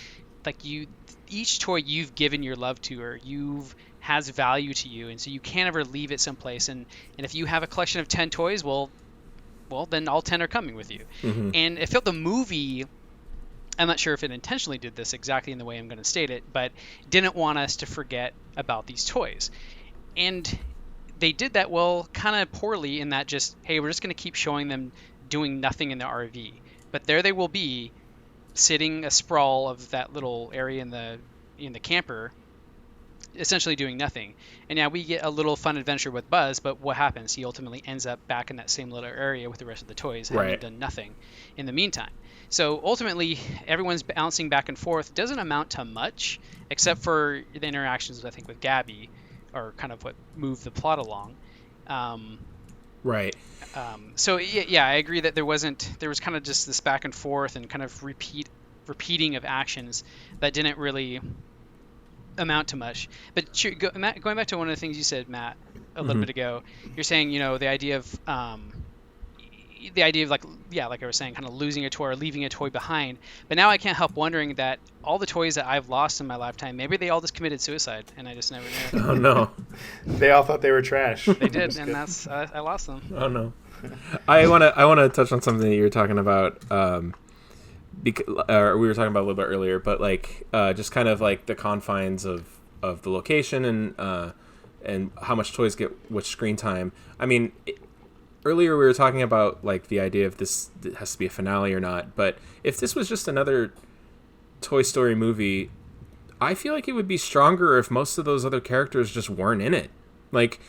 each toy you've given your love to, or has value to you, and so you can't ever leave it someplace. And if you have a collection of 10 toys, well, then all 10 are coming with you. And it felt the movie, I'm not sure if it intentionally did this exactly in the way I'm going to state it, but didn't want us to forget about these toys. And they did that, kind of poorly, in that just, hey, we're just going to keep showing them doing nothing in the RV. But there they will be, sitting a sprawl of that little area in the camper, essentially doing nothing. And we get a little fun adventure with Buzz, but what happens? He ultimately ends up back in that same little area with the rest of the toys, having done nothing in the meantime. So ultimately, everyone's bouncing back and forth. It doesn't amount to much, except for the interactions, I think, with Gabby, are kind of what moved the plot along. Right. So I agree that there was kind of just this back and forth and kind of repeating of actions that didn't really amount to much. But Matt, going back to one of the things you said, Matt, a little bit ago, you're saying, the idea of like I was saying, kind of losing a toy or leaving a toy behind. But now I can't help wondering that all the toys that I've lost in my lifetime, maybe they all just committed suicide, and I just never knew. Oh no! They all thought they were trash. They did, and I lost them. Oh no! I wanna touch on something that you were talking about. We were talking about a little bit earlier, but just kind of like the confines of the location and how much toys get which screen time. I mean. Earlier we were talking about the idea of this has to be a finale or not, but if this was just another Toy Story movie, I feel like it would be stronger if most of those other characters just weren't in it. Like,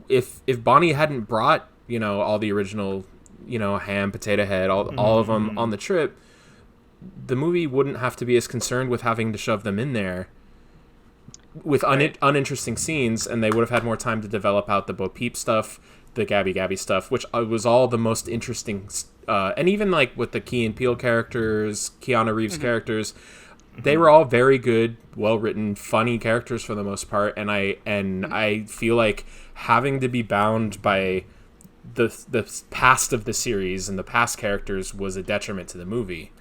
if Bonnie hadn't brought, all the original, Ham, Potato Head, all of them on the trip, the movie wouldn't have to be as concerned with having to shove them in there with uninteresting scenes, and they would have had more time to develop out the Bo Peep stuff, the Gabby stuff, which was all the most interesting, and even with the Key and Peele characters, Keanu Reeves characters, they were all very good, well-written, funny characters for the most part, and I feel like having to be bound by the past of the series and the past characters was a detriment to the movie.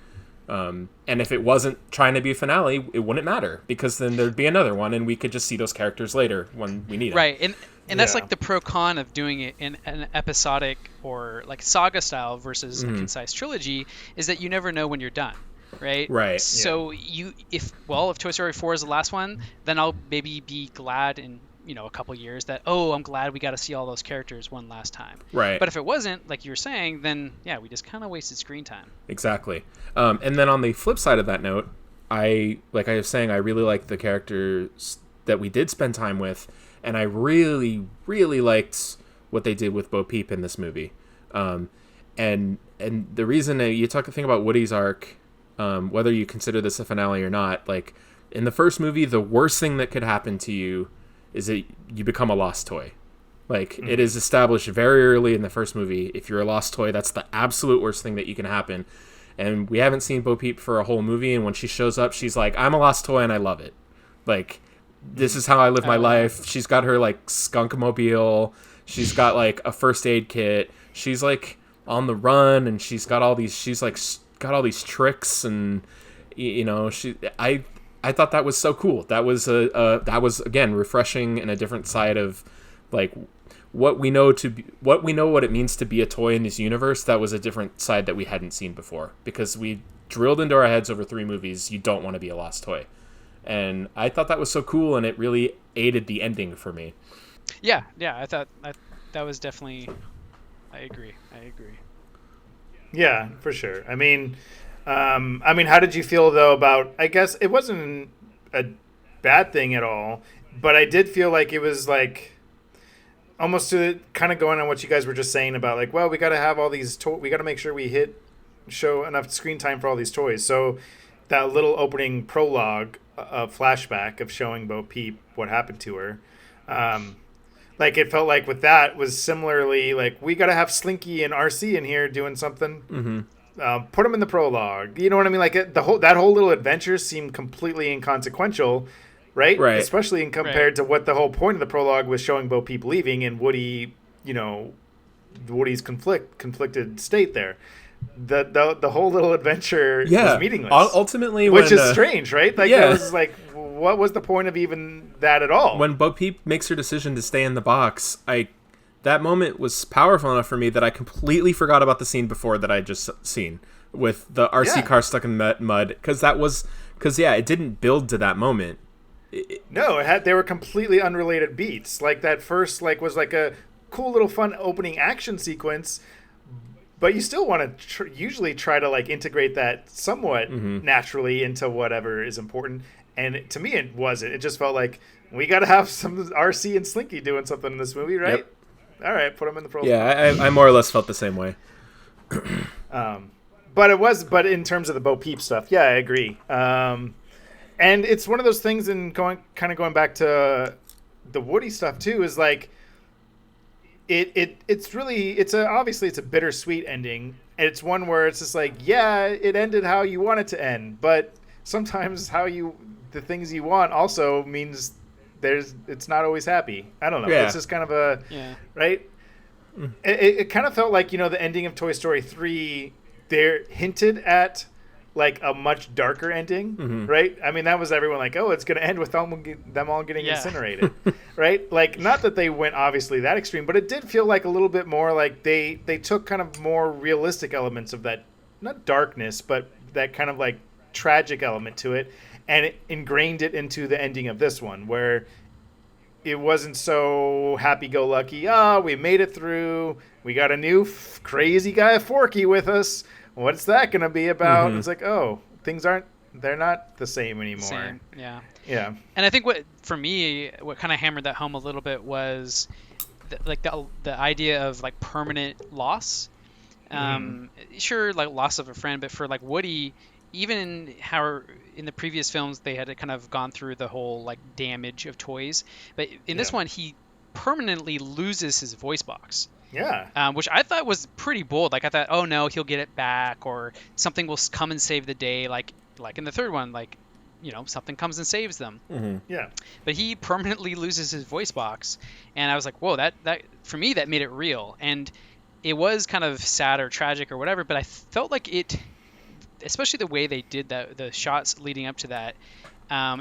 And if it wasn't trying to be a finale, it wouldn't matter, because then there'd be another one and we could just see those characters later when we need them. Right, and that's like the pro con of doing it in an episodic or like saga style versus a concise trilogy, is that you never know when you're done. Right. So if Toy Story 4 is the last one, then I'll maybe be glad in a couple years that, I'm glad we got to see all those characters one last time. Right. But if it wasn't, like you were saying, then we just kind of wasted screen time. Exactly. And then on the flip side of that note, I was saying, I really like the characters that we did spend time with, and I really, really liked what they did with Bo Peep in this movie. And the reason you talk a thing about Woody's arc, whether you consider this a finale or not, like in the first movie, the worst thing that could happen to you is that you become a lost toy. Like, it is established very early in the first movie, if you're a lost toy, that's the absolute worst thing that you can happen. And we haven't seen Bo Peep for a whole movie, and when she shows up, she's like, I'm a lost toy and I love it. Like, this is how I live my life. She's got her, like, skunk mobile. She's got, like, a first aid kit. She's, like, on the run, and she's got all these tricks, and, I thought that was so cool. That was again refreshing and a different side of like what we know what it means to be a toy in this universe. That was a different side that we hadn't seen before, because we drilled into our heads over 3 movies, you don't want to be a lost toy. And I thought that was so cool, and it really aided the ending for me. Yeah, I thought that was definitely. I agree. Yeah, for sure. I mean, how did you feel, though, about, I guess it wasn't a bad thing at all, but I did feel like it was, like, almost to kind of going on what you guys were just saying about, like, well, we got to have all these we got to make sure we show enough screen time for all these toys. So that little opening prologue, flashback of showing Bo Peep what happened to her, like, it felt like with that was similarly, like, we got to have Slinky and RC in here doing something. Mm-hmm. Put them in the prologue. You know what I mean? Like, that whole little adventure seemed completely inconsequential, right? Especially compared to what the whole point of the prologue was, showing Bo Peep leaving and Woody, Woody's conflicted state there. The whole little adventure was meaningless. Ultimately, which is strange, right? Like, it was like, what was the point of even that at all? When Bo Peep makes her decision to stay in the box, that moment was powerful enough for me that I completely forgot about the scene before that I just seen with the RC car stuck in mud. Because it didn't build to that moment. They were completely unrelated beats. Like, that first, like, was like a cool little fun opening action sequence, but you still want to usually try to, like, integrate that somewhat naturally into whatever is important. And to me, it wasn't. It just felt like, we got to have some RC and Slinky doing something in this movie, right? Yep. All right, put them in the prologue. Yeah, I more or less felt the same way. But in terms of the Bo Peep stuff, I agree. And it's one of those things, and going back to the Woody stuff too, is like, obviously it's a bittersweet ending. And it's one where it's just like, it ended how you want it to end, but sometimes the things you want also means it's not always happy. I don't know. It's just kind of right? It kind of felt like, the ending of Toy Story 3, they're hinted at like a much darker ending, right? I mean, that was everyone like, oh, it's going to end with them all getting incinerated, right? Like, not that they went obviously that extreme, but it did feel like a little bit more like they took kind of more realistic elements of that, not darkness, but that kind of like tragic element to it, and it ingrained it into the ending of this one, where it wasn't so happy-go-lucky. We made it through. We got a new crazy guy, Forky, with us. What's that going to be about? It's like, they're not the same anymore. Yeah. And I think what kind of hammered that home a little bit was the idea of like permanent loss. Sure, like loss of a friend, but for like Woody, even how in the previous films they had kind of gone through the whole like damage of toys, but in this one he permanently loses his voice box. Which I thought was pretty bold. Like, I thought, oh no, he'll get it back, or something will come and save the day. Like in the third one, like, something comes and saves them. But he permanently loses his voice box, and I was like, whoa, that for me that made it real, and it was kind of sad or tragic or whatever. But I felt like especially the way they did that, the shots leading up to that,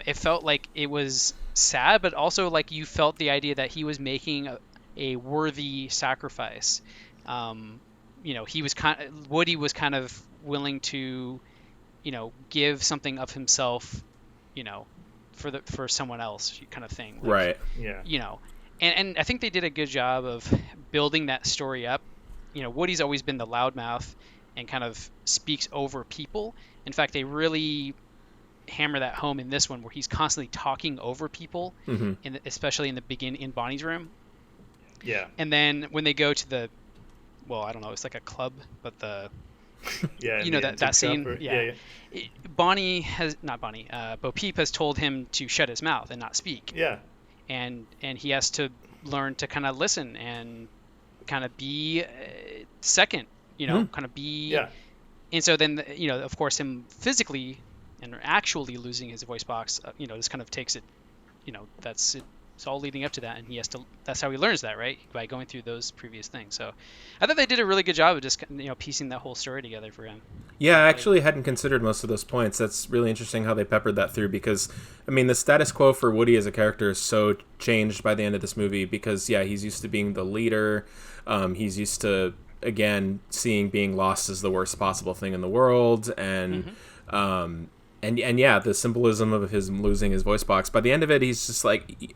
it felt like it was sad, but also like you felt the idea that he was making a worthy sacrifice. He was Woody was kind of willing to, give something of himself, for someone else, kind of thing. Like, right. Yeah. And I think they did a good job of building that story up. Woody's always been the loudmouth and kind of speaks over people. In fact, they really hammer that home in this one, where he's constantly talking over people, especially in the in Bonnie's room. Yeah. And then when they go to the, well, I don't know, it's like a club, but the, yeah, that scene. Yeah. Bo Peep has told him to shut his mouth and not speak. Yeah. And he has to learn to kind of listen and kind of be second, kind of be. Yeah. And so then, of course, him physically and actually losing his voice box, this kind of takes it, that's it. It's all leading up to that, and that's how he learns that, right? By going through those previous things. So I thought they did a really good job of just, piecing that whole story together for him. Yeah, I actually hadn't considered most of those points. That's really interesting how they peppered that through, because, I mean, the status quo for Woody as a character is so changed by the end of this movie, because, yeah, he's used to being the leader. He's used to, again, seeing being lost as the worst possible thing in the world, and And yeah, the symbolism of his losing his voice box. By the end of it, he's just like,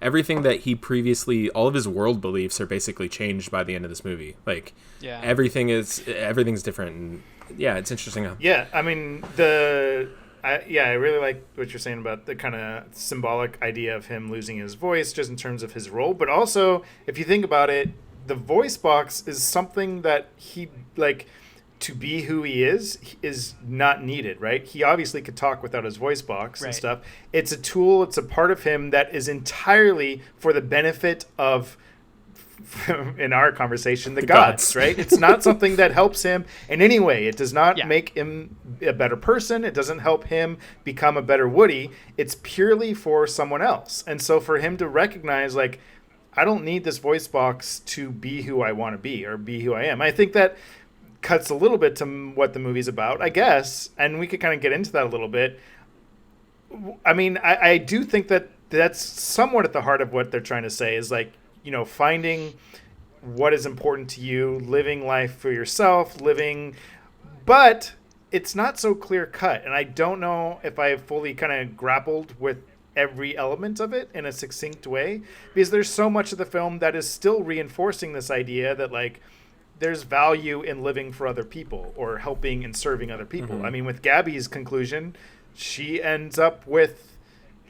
everything that he previously, all of his world beliefs are basically changed by the end of this movie. Like, everything's different. And yeah, it's interesting. Yeah, I mean, I really like what you're saying about the kind of symbolic idea of him losing his voice, just in terms of his role. But also, if you think about it, the voice box is something that he, like, to be who he is not needed, right? He obviously could talk without his voice box and stuff. It's a tool, it's a part of him that is entirely for the benefit of, in our conversation, the gods, right? It's not something that helps him in any way. It does not make him a better person. It doesn't help him become a better Woody. It's purely for someone else. And so for him to recognize, like, I don't need this voice box to be who I want to be or be who I am. I think that cuts a little bit to what the movie's about, I guess, and we could kind of get into that a little bit. I mean, I do think that that's somewhat at the heart of what they're trying to say, is like, finding what is important to you, living life for yourself, but it's not so clear cut, and I don't know if I have fully kind of grappled with every element of it in a succinct way, because there's so much of the film that is still reinforcing this idea that, like, there's value in living for other people or helping and serving other people. I mean, with Gabby's conclusion, she ends up with,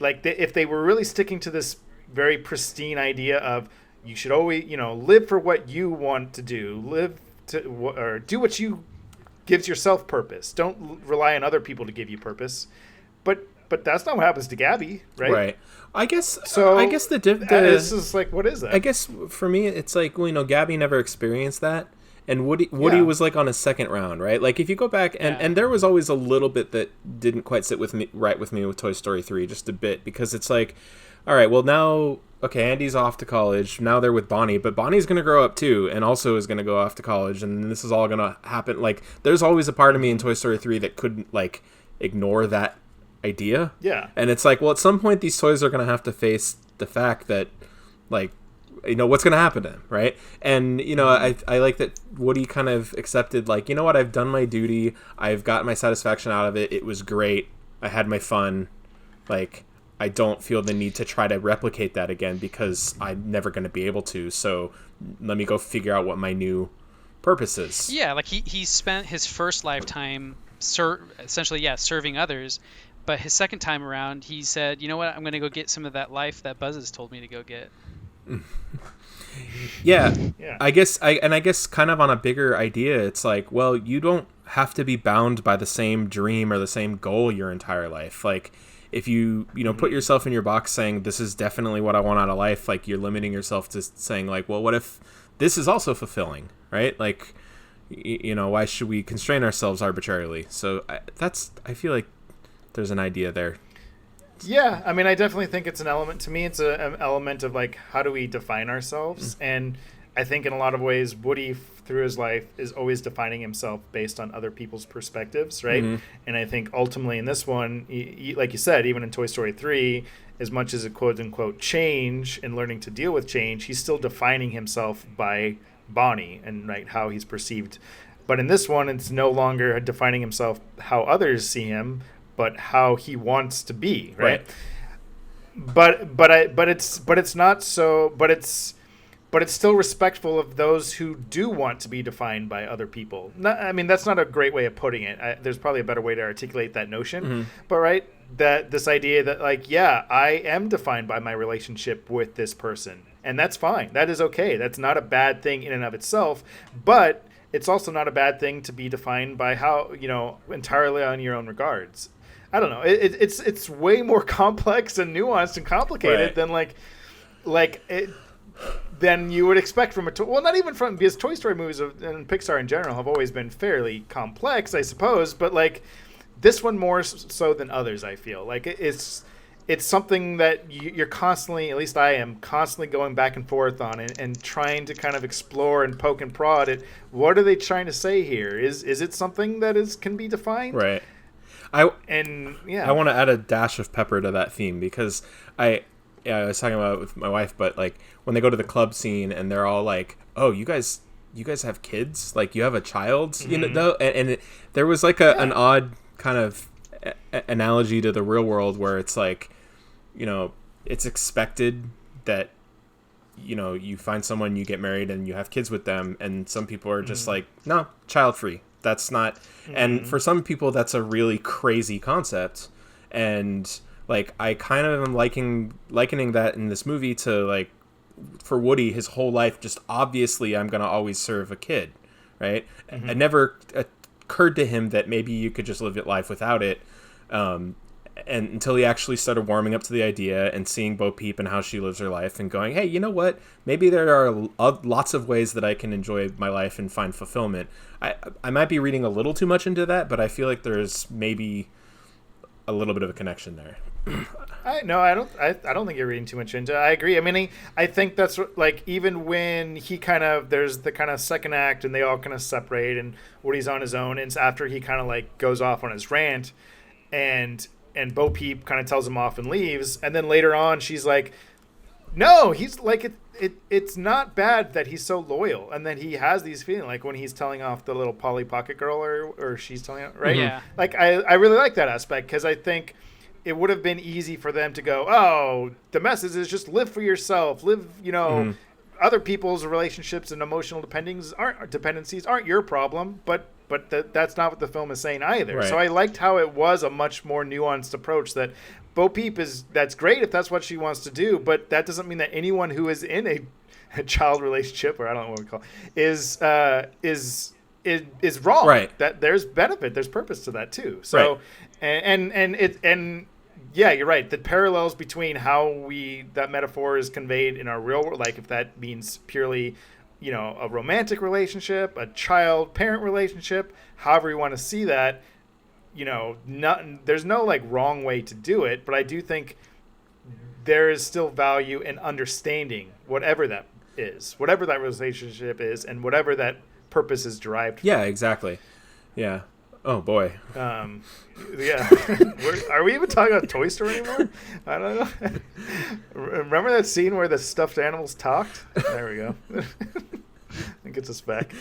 like, if they were really sticking to this very pristine idea of you should always, live for what you want to do, or do what you gives yourself purpose. Don't rely on other people to give you purpose. But that's not what happens to Gabby, right? Right. I guess the this is like, what is that? I guess for me, it's like, Gabby never experienced that. And Woody was like on his second round, right? Like, if you go back, and there was always a little bit that didn't quite sit with me with Toy Story 3, just a bit, because it's like, all right, well now, okay, Andy's off to college. Now they're with Bonnie, but Bonnie's going to grow up too, and also is going to go off to college, and this is all going to happen. Like, there's always a part of me in Toy Story 3 that couldn't, like, ignore that idea. Yeah. And it's like, well, at some point these toys are going to have to face the fact that, like, what's going to happen to him, right? And, I like that Woody kind of accepted, like, you know what, I've done my duty. I've got my satisfaction out of it. It was great. I had my fun. Like, I don't feel the need to try to replicate that again because I'm never going to be able to. So let me go figure out what my new purpose is. Yeah, like he spent his first lifetime essentially, serving others. But his second time around, he said, you know what, I'm going to go get some of that life that Buzz has told me to go get. Yeah. I guess kind of on a bigger idea, it's like, well, you don't have to be bound by the same dream or the same goal your entire life. Like, if you put yourself in your box saying this is definitely what I want out of life, like, you're limiting yourself to saying, like, well, what if this is also fulfilling, right? Like, why should we constrain ourselves arbitrarily? So I feel like there's an idea there. Yeah, I mean, I definitely think it's an element. To me, it's an element of, like, how do we define ourselves? And I think in a lot of ways, Woody through his life is always defining himself based on other people's perspectives, right? Mm-hmm. And I think ultimately in this one, like you said, even in Toy Story 3, as much as a quote-unquote change and learning to deal with change, he's still defining himself by Bonnie and right how he's perceived. But in this one, it's no longer defining himself how others see him, but how he wants to be, right? But it's still respectful of those who do want to be defined by other people. I mean, that's not a great way of putting it. There's probably a better way to articulate that notion. Mm-hmm. But right, that this idea that like, yeah, I am defined by my relationship with this person, and that's fine. That is okay. That's not a bad thing in and of itself. But it's also not a bad thing to be defined by how, entirely on your own regards. I don't know. It's way more complex and nuanced and complicated than than you would expect from not even from, because Toy Story movies and Pixar in general have always been fairly complex, I suppose, but like this one more so than others, I feel. Like it's something that you're constantly, at least I am, constantly going back and forth on and trying to kind of explore and poke and prod at what are they trying to say here? Is it something that can be defined? Right. I want to add a dash of pepper to that theme because I was talking about it with my wife, but like when they go to the club scene and they're all like, "Oh, you guys have kids? Like you have a child?" Mm-hmm. And there was like an odd kind of analogy to the real world where it's like, it's expected that you find someone, you get married, and you have kids with them, and some people are just like, no, child free. That's not, and for some people that's a really crazy concept, and like I kind of am likening that in this movie to like for Woody, his whole life, just obviously I'm gonna always serve a kid, right? It never occurred to him that maybe you could just live your life without it, and until he actually started warming up to the idea and seeing Bo Peep and how she lives her life and going, hey, you know what? Maybe there are lots of ways that I can enjoy my life and find fulfillment. I might be reading a little too much into that, but I feel like there's maybe a little bit of a connection there. I don't think you're reading too much into it. I agree. I mean, I think that's like even when there's the kind of second act and they all kind of separate and Woody's on his own, and it's after he kind of like goes off on his rant and Bo Peep kind of tells him off and leaves, and then later on she's like, no, he's like it's not bad that he's so loyal and that he has these feelings, like when he's telling off the little Polly Pocket Girl or she's telling it, right? Yeah. Like I really like that aspect because I think it would have been easy for them to go, oh, the message is just live for yourself, live, other people's relationships and emotional dependencies aren't your problem, but that's not what the film is saying either. Right. So I liked how it was a much more nuanced approach that Bo Peep that's great if that's what she wants to do, but that doesn't mean that anyone who is in a child relationship, or I don't know what we call it, is wrong. Right. That there's benefit, there's purpose to that too. So right. and yeah, you're right. The parallels between how that metaphor is conveyed in our real world, like if that means purely, a romantic relationship, a child-parent relationship, however you want to see that, there's no like wrong way to do it, but I do think there is still value in understanding whatever that is, whatever that relationship is, and whatever that purpose is derived from. Yeah, exactly. Yeah. Oh boy. Yeah. Are we even talking about Toy Story anymore? I don't know. Remember that scene where the stuffed animals talked? There we go. That gets us back.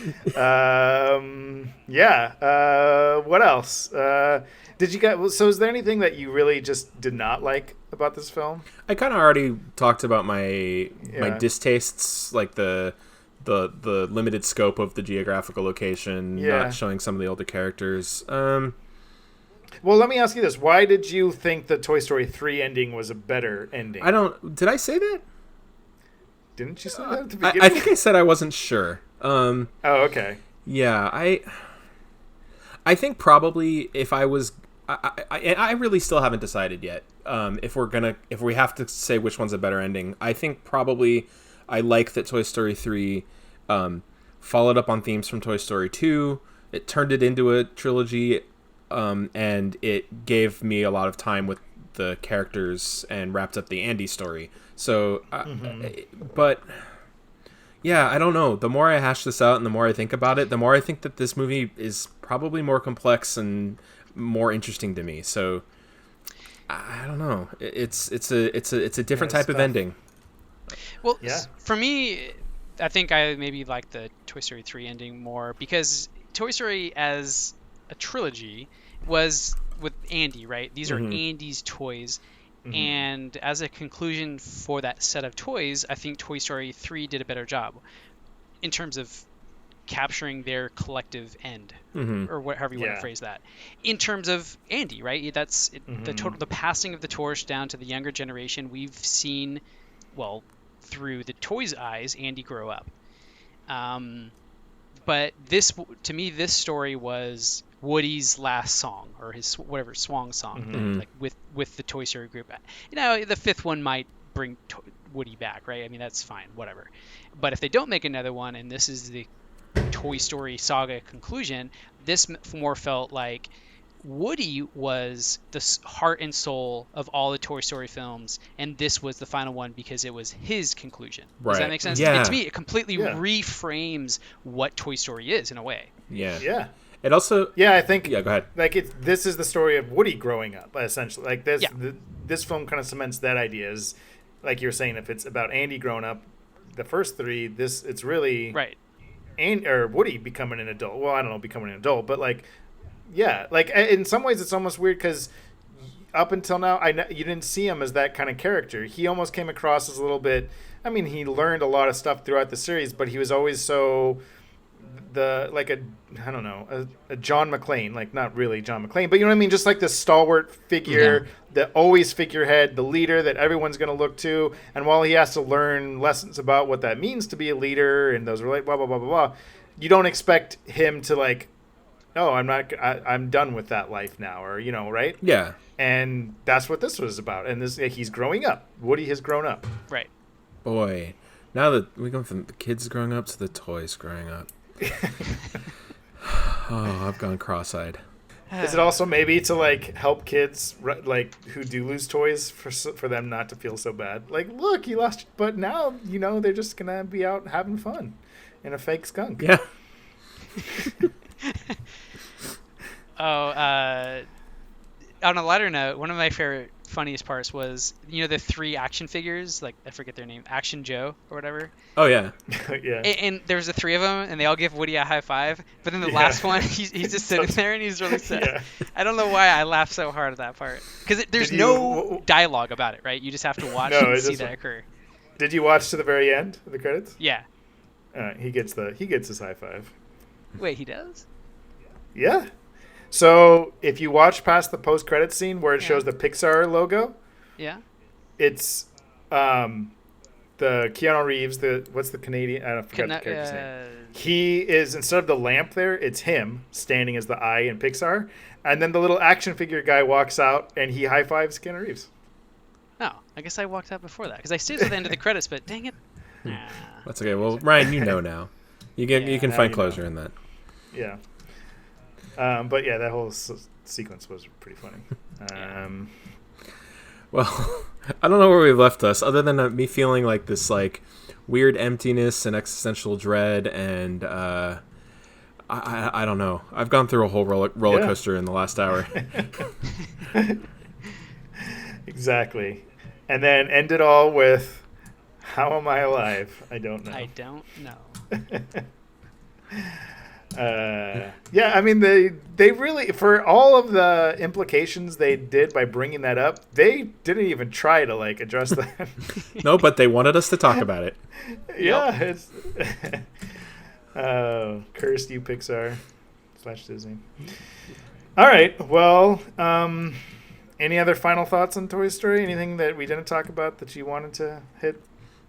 Yeah. What else? Did you guys? So, is there anything that you really just did not like about this film? I kind of already talked about my distastes, like the limited scope of the geographical location, not showing some of the older characters. Well, let me ask you this: why did you think the Toy Story 3 ending was a better ending? Did I say that? Didn't you say that at the beginning? I think I said I wasn't sure. Oh, okay. Yeah, I think probably if I was, I really still haven't decided yet. If we have to say which one's a better ending, I think probably I like that Toy Story 3 followed up on themes from Toy Story 2. It turned it into a trilogy, and it gave me a lot of time with the characters and wrapped up the Andy story. So, but Yeah, I don't know. The more I hash this out and the more I think about it, the more I think that this movie is probably more complex and more interesting to me. So I don't know. It's a different type of ending. Well, for me, I think I maybe like the Toy Story 3 ending more because Toy Story as a trilogy was with Andy, right? These are Andy's toys. And as a conclusion for that set of toys, I think Toy Story 3 did a better job in terms of capturing their collective end, or however you want to phrase that. In terms of Andy, right? That's the passing of the torch down to the younger generation. We've seen, well, through the toys' eyes, Andy grow up. But to me, this story was Woody's last song, or his whatever swan song, like with the Toy Story group. The fifth one might bring Woody back, right? I mean, that's fine, whatever. But if they don't make another one, and this is the Toy Story saga conclusion, this more felt like Woody was the heart and soul of all the Toy Story films, and this was the final one because it was his conclusion. Right. Does that make sense? Yeah. To me, it completely reframes what Toy Story is in a way. Yeah. Yeah. It also... Yeah, I think... Yeah, go ahead. Like, this is the story of Woody growing up, essentially. Like, this film kind of cements that idea. Is, like you were saying, if it's about Andy growing up, the first three, it's really... Right. Or Woody becoming an adult. Well, I don't know, becoming an adult, but, like, yeah. Like, in some ways, it's almost weird because up until now, you didn't see him as that kind of character. He almost came across as a little bit... I mean, he learned a lot of stuff throughout the series, but he was always so... a John McClane, like not really John McClane, but you know what I mean? Just like this stalwart figure, the always figurehead, the leader that everyone's going to look to. And while he has to learn lessons about what that means to be a leader and those blah, blah, blah, blah, blah, you don't expect him to like, oh, I'm done with that life now, or, right? Yeah. And that's what this was about. And he's growing up. Woody has grown up. Right. Boy, now that we go from the kids growing up to the toys growing up. Oh, I've gone cross-eyed. Is it also maybe to like help kids like who do lose toys for them not to feel so bad? Like, look, you lost, but now they're just gonna be out having fun in a fake skunk. Yeah. On a lighter note, one of my favorite, funniest parts was the 3 action figures, like I forget their name, Action Joe or whatever. Oh yeah. Yeah. And there's the 3 of them, and they all give Woody a high five. But then the last one, he's just sitting there and he's really sad. Yeah. I don't know why I laughed so hard at that part because there's no dialogue about it, right? You just have to watch and see that occur. Did you watch to the very end of the credits? Yeah. He gets his high five. Wait, he does? Yeah. So if you watch past the post-credits scene where it shows the Pixar logo, it's the Keanu Reeves. What's the Canadian? I forgot the character's name. He is, instead of the lamp there, it's him standing as the eye in Pixar, and then the little action figure guy walks out and he high fives Keanu Reeves. Oh, I guess I walked out before that because I stayed at the end of the credits, but dang it. That's okay. Well, Ryan, you know now. You can find closure in that. Yeah. But yeah, that whole sequence was pretty funny. Well, I don't know where we left us, other than me feeling like this like weird emptiness and existential dread, and I don't know. I've gone through a whole roller coaster in the last hour. Exactly, and then end it all with, "How am I alive? I don't know." I don't know. Yeah, I mean they really, for all of the implications they did by bringing that up, they didn't even try to like address that. No, but they wanted us to talk about it. Yeah, it's cursed you, Pixar / Disney. All right, well, any other final thoughts on Toy Story? Anything that we didn't talk about that you wanted to hit?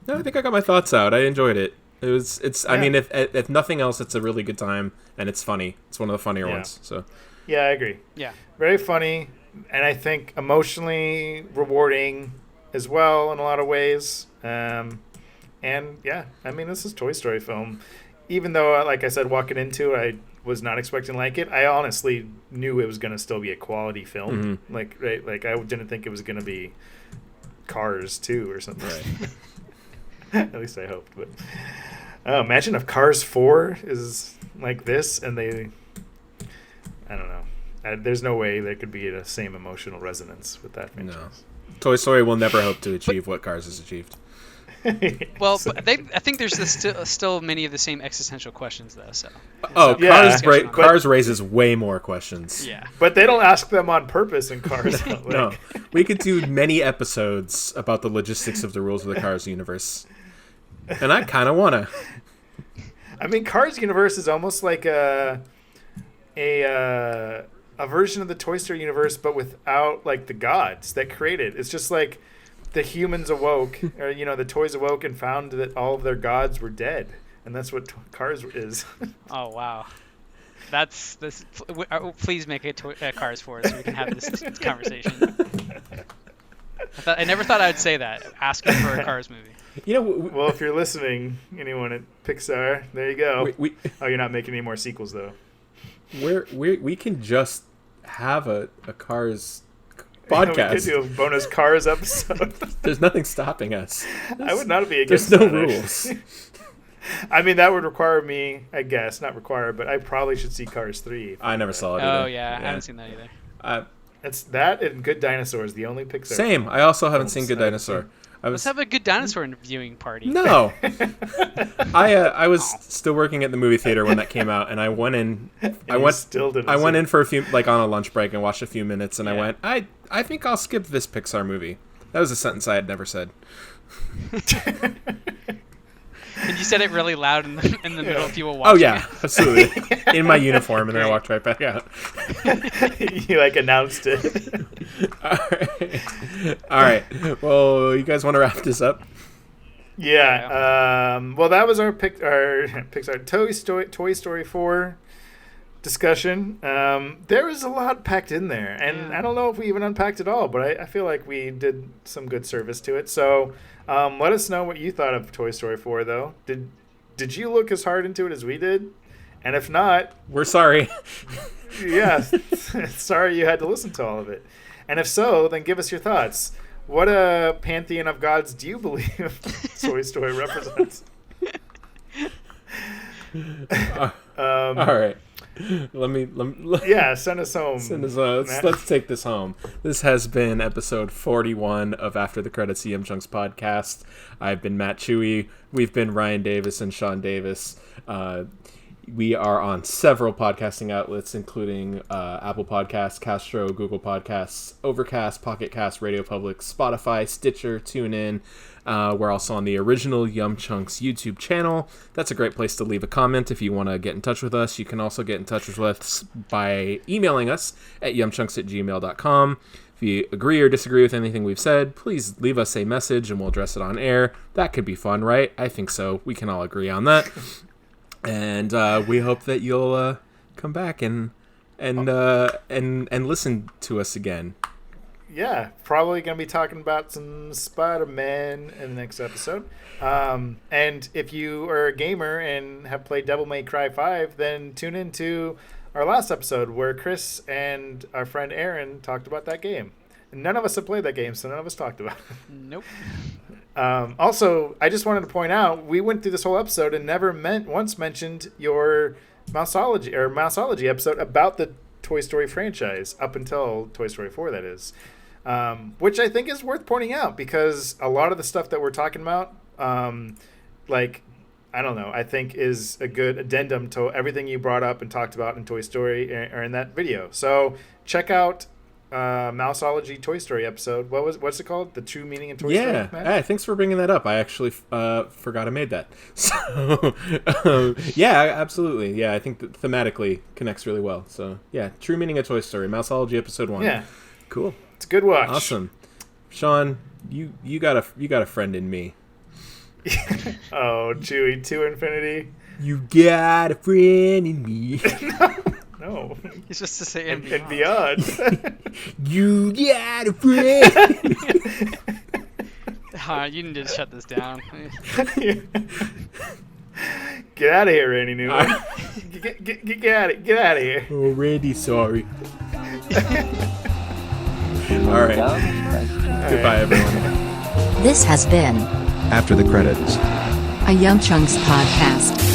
No, I think I got my thoughts out. I enjoyed it. It's. I mean, if nothing else, it's a really good time, and it's funny. It's one of the funnier ones. So. Yeah, I agree. Yeah. Very funny, and I think emotionally rewarding as well in a lot of ways. And yeah, I mean, this is a Toy Story film. Even though, like I said, walking into it, I was not expecting to like it. I honestly knew it was going to still be a quality film. Mm-hmm. Like I didn't think it was going to be Cars 2 or something. Right. At least I hoped, but Oh, imagine if Cars 4 is like this, and I don't know. There's no way there could be the same emotional resonance with that franchise. No. Toy Story will never hope to achieve what Cars has achieved. Well, but I think there's still many of the same existential questions, though. So. Cars raises way more questions. Yeah. But they don't ask them on purpose in Cars. No. We could do many episodes about the logistics of the rules of the Cars universe. And I kind of want to. I mean, Cars universe is almost like a version of the Toy Story universe, but without like the gods that created. It's just like the humans awoke, or the toys awoke and found that all of their gods were dead, and that's what Cars is. Oh wow, that's this. Please make a Cars for us so we can have this conversation. I never thought I would say that, asking for a Cars movie. Well, if you're listening, anyone at Pixar, there you go. You're not making any more sequels though. We can just have a Cars podcast. We could do a bonus Cars episode. There's nothing stopping us. I would not be against There's no that, rules. I mean, that would require me, I guess, not require, but I probably should see Cars 3. I never saw it Oh, either. yeah, I haven't seen that either. It's that and Good Dinosaurs, the only Pixar. Same. I also haven't seen Good Dinosaur. Let's have a Good Dinosaur viewing party. No. I was still working at the movie theater when that came out, and I went in. I went in for a few, like on a lunch break, and watched a few minutes, and I went, I think I'll skip this Pixar movie. That was a sentence I had never said. And you said it really loud in the middle of people watching. Oh yeah, absolutely. In my uniform, and then I walked right back out. You announced it. All right. Well, you guys want to wrap this up? Yeah. Well, that was our Pixar Toy Story 4 discussion. There was a lot packed in there, and I don't know if we even unpacked it all, but I feel like we did some good service to it. So let us know what you thought of Toy Story 4, though. Did you look as hard into it as we did? And if not, we're sorry. Yeah, sorry you had to listen to all of it. And if so, then give us your thoughts. What a pantheon of gods do you believe Toy Story represents? All right. Let me send us home. Let's take this home. This has been episode 41 of After the Credits EM Chunks podcast. I've been Matt Chewie. We've been Ryan Davis and Sean Davis. We are on several podcasting outlets, including Apple Podcasts, Castro, Google Podcasts, Overcast, Pocket Cast, Radio Public, Spotify, Stitcher, TuneIn. We're also on the original Yum Chunks YouTube channel. That's a great place to leave a comment if you want to get in touch with us. You can also get in touch with us by emailing us at yumchunks@gmail.com. If you agree or disagree with anything we've said, please leave us a message and we'll address it on air. That could be fun, right? I think so. We can all agree on that. And we hope that you'll come back and listen to us again. Yeah, probably going to be talking about some Spider-Man in the next episode. And if you are a gamer and have played Devil May Cry 5, then tune into our last episode where Chris and our friend Aaron talked about that game. And none of us have played that game, so none of us talked about it. Nope. Also, I just wanted to point out, we went through this whole episode and never once mentioned your Mouseology episode about the Toy Story franchise, up until Toy Story 4, that is. Which I think is worth pointing out, because a lot of the stuff that we're talking about, I don't know, I think is a good addendum to everything you brought up and talked about in Toy Story or in that video. So check out Mouseology Toy Story episode. What's it called? The True Meaning of Toy Story? Yeah, thanks for bringing that up. I actually forgot I made that. So, yeah, absolutely. Yeah, I think that thematically connects really well. So, yeah, True Meaning of Toy Story, Mouseology episode 1. Yeah. Cool. It's a good watch. Awesome. Sean, you got a friend in me. Oh, Chewie, to infinity. You got a friend in me. No. It's just to say and beyond. You got a friend. You need to shut this down. Get out of here, Randy Newman. Get out of here. Oh, Randy, sorry. All right. Goodbye, everyone. This has been After the Credits. A Young Chunks podcast.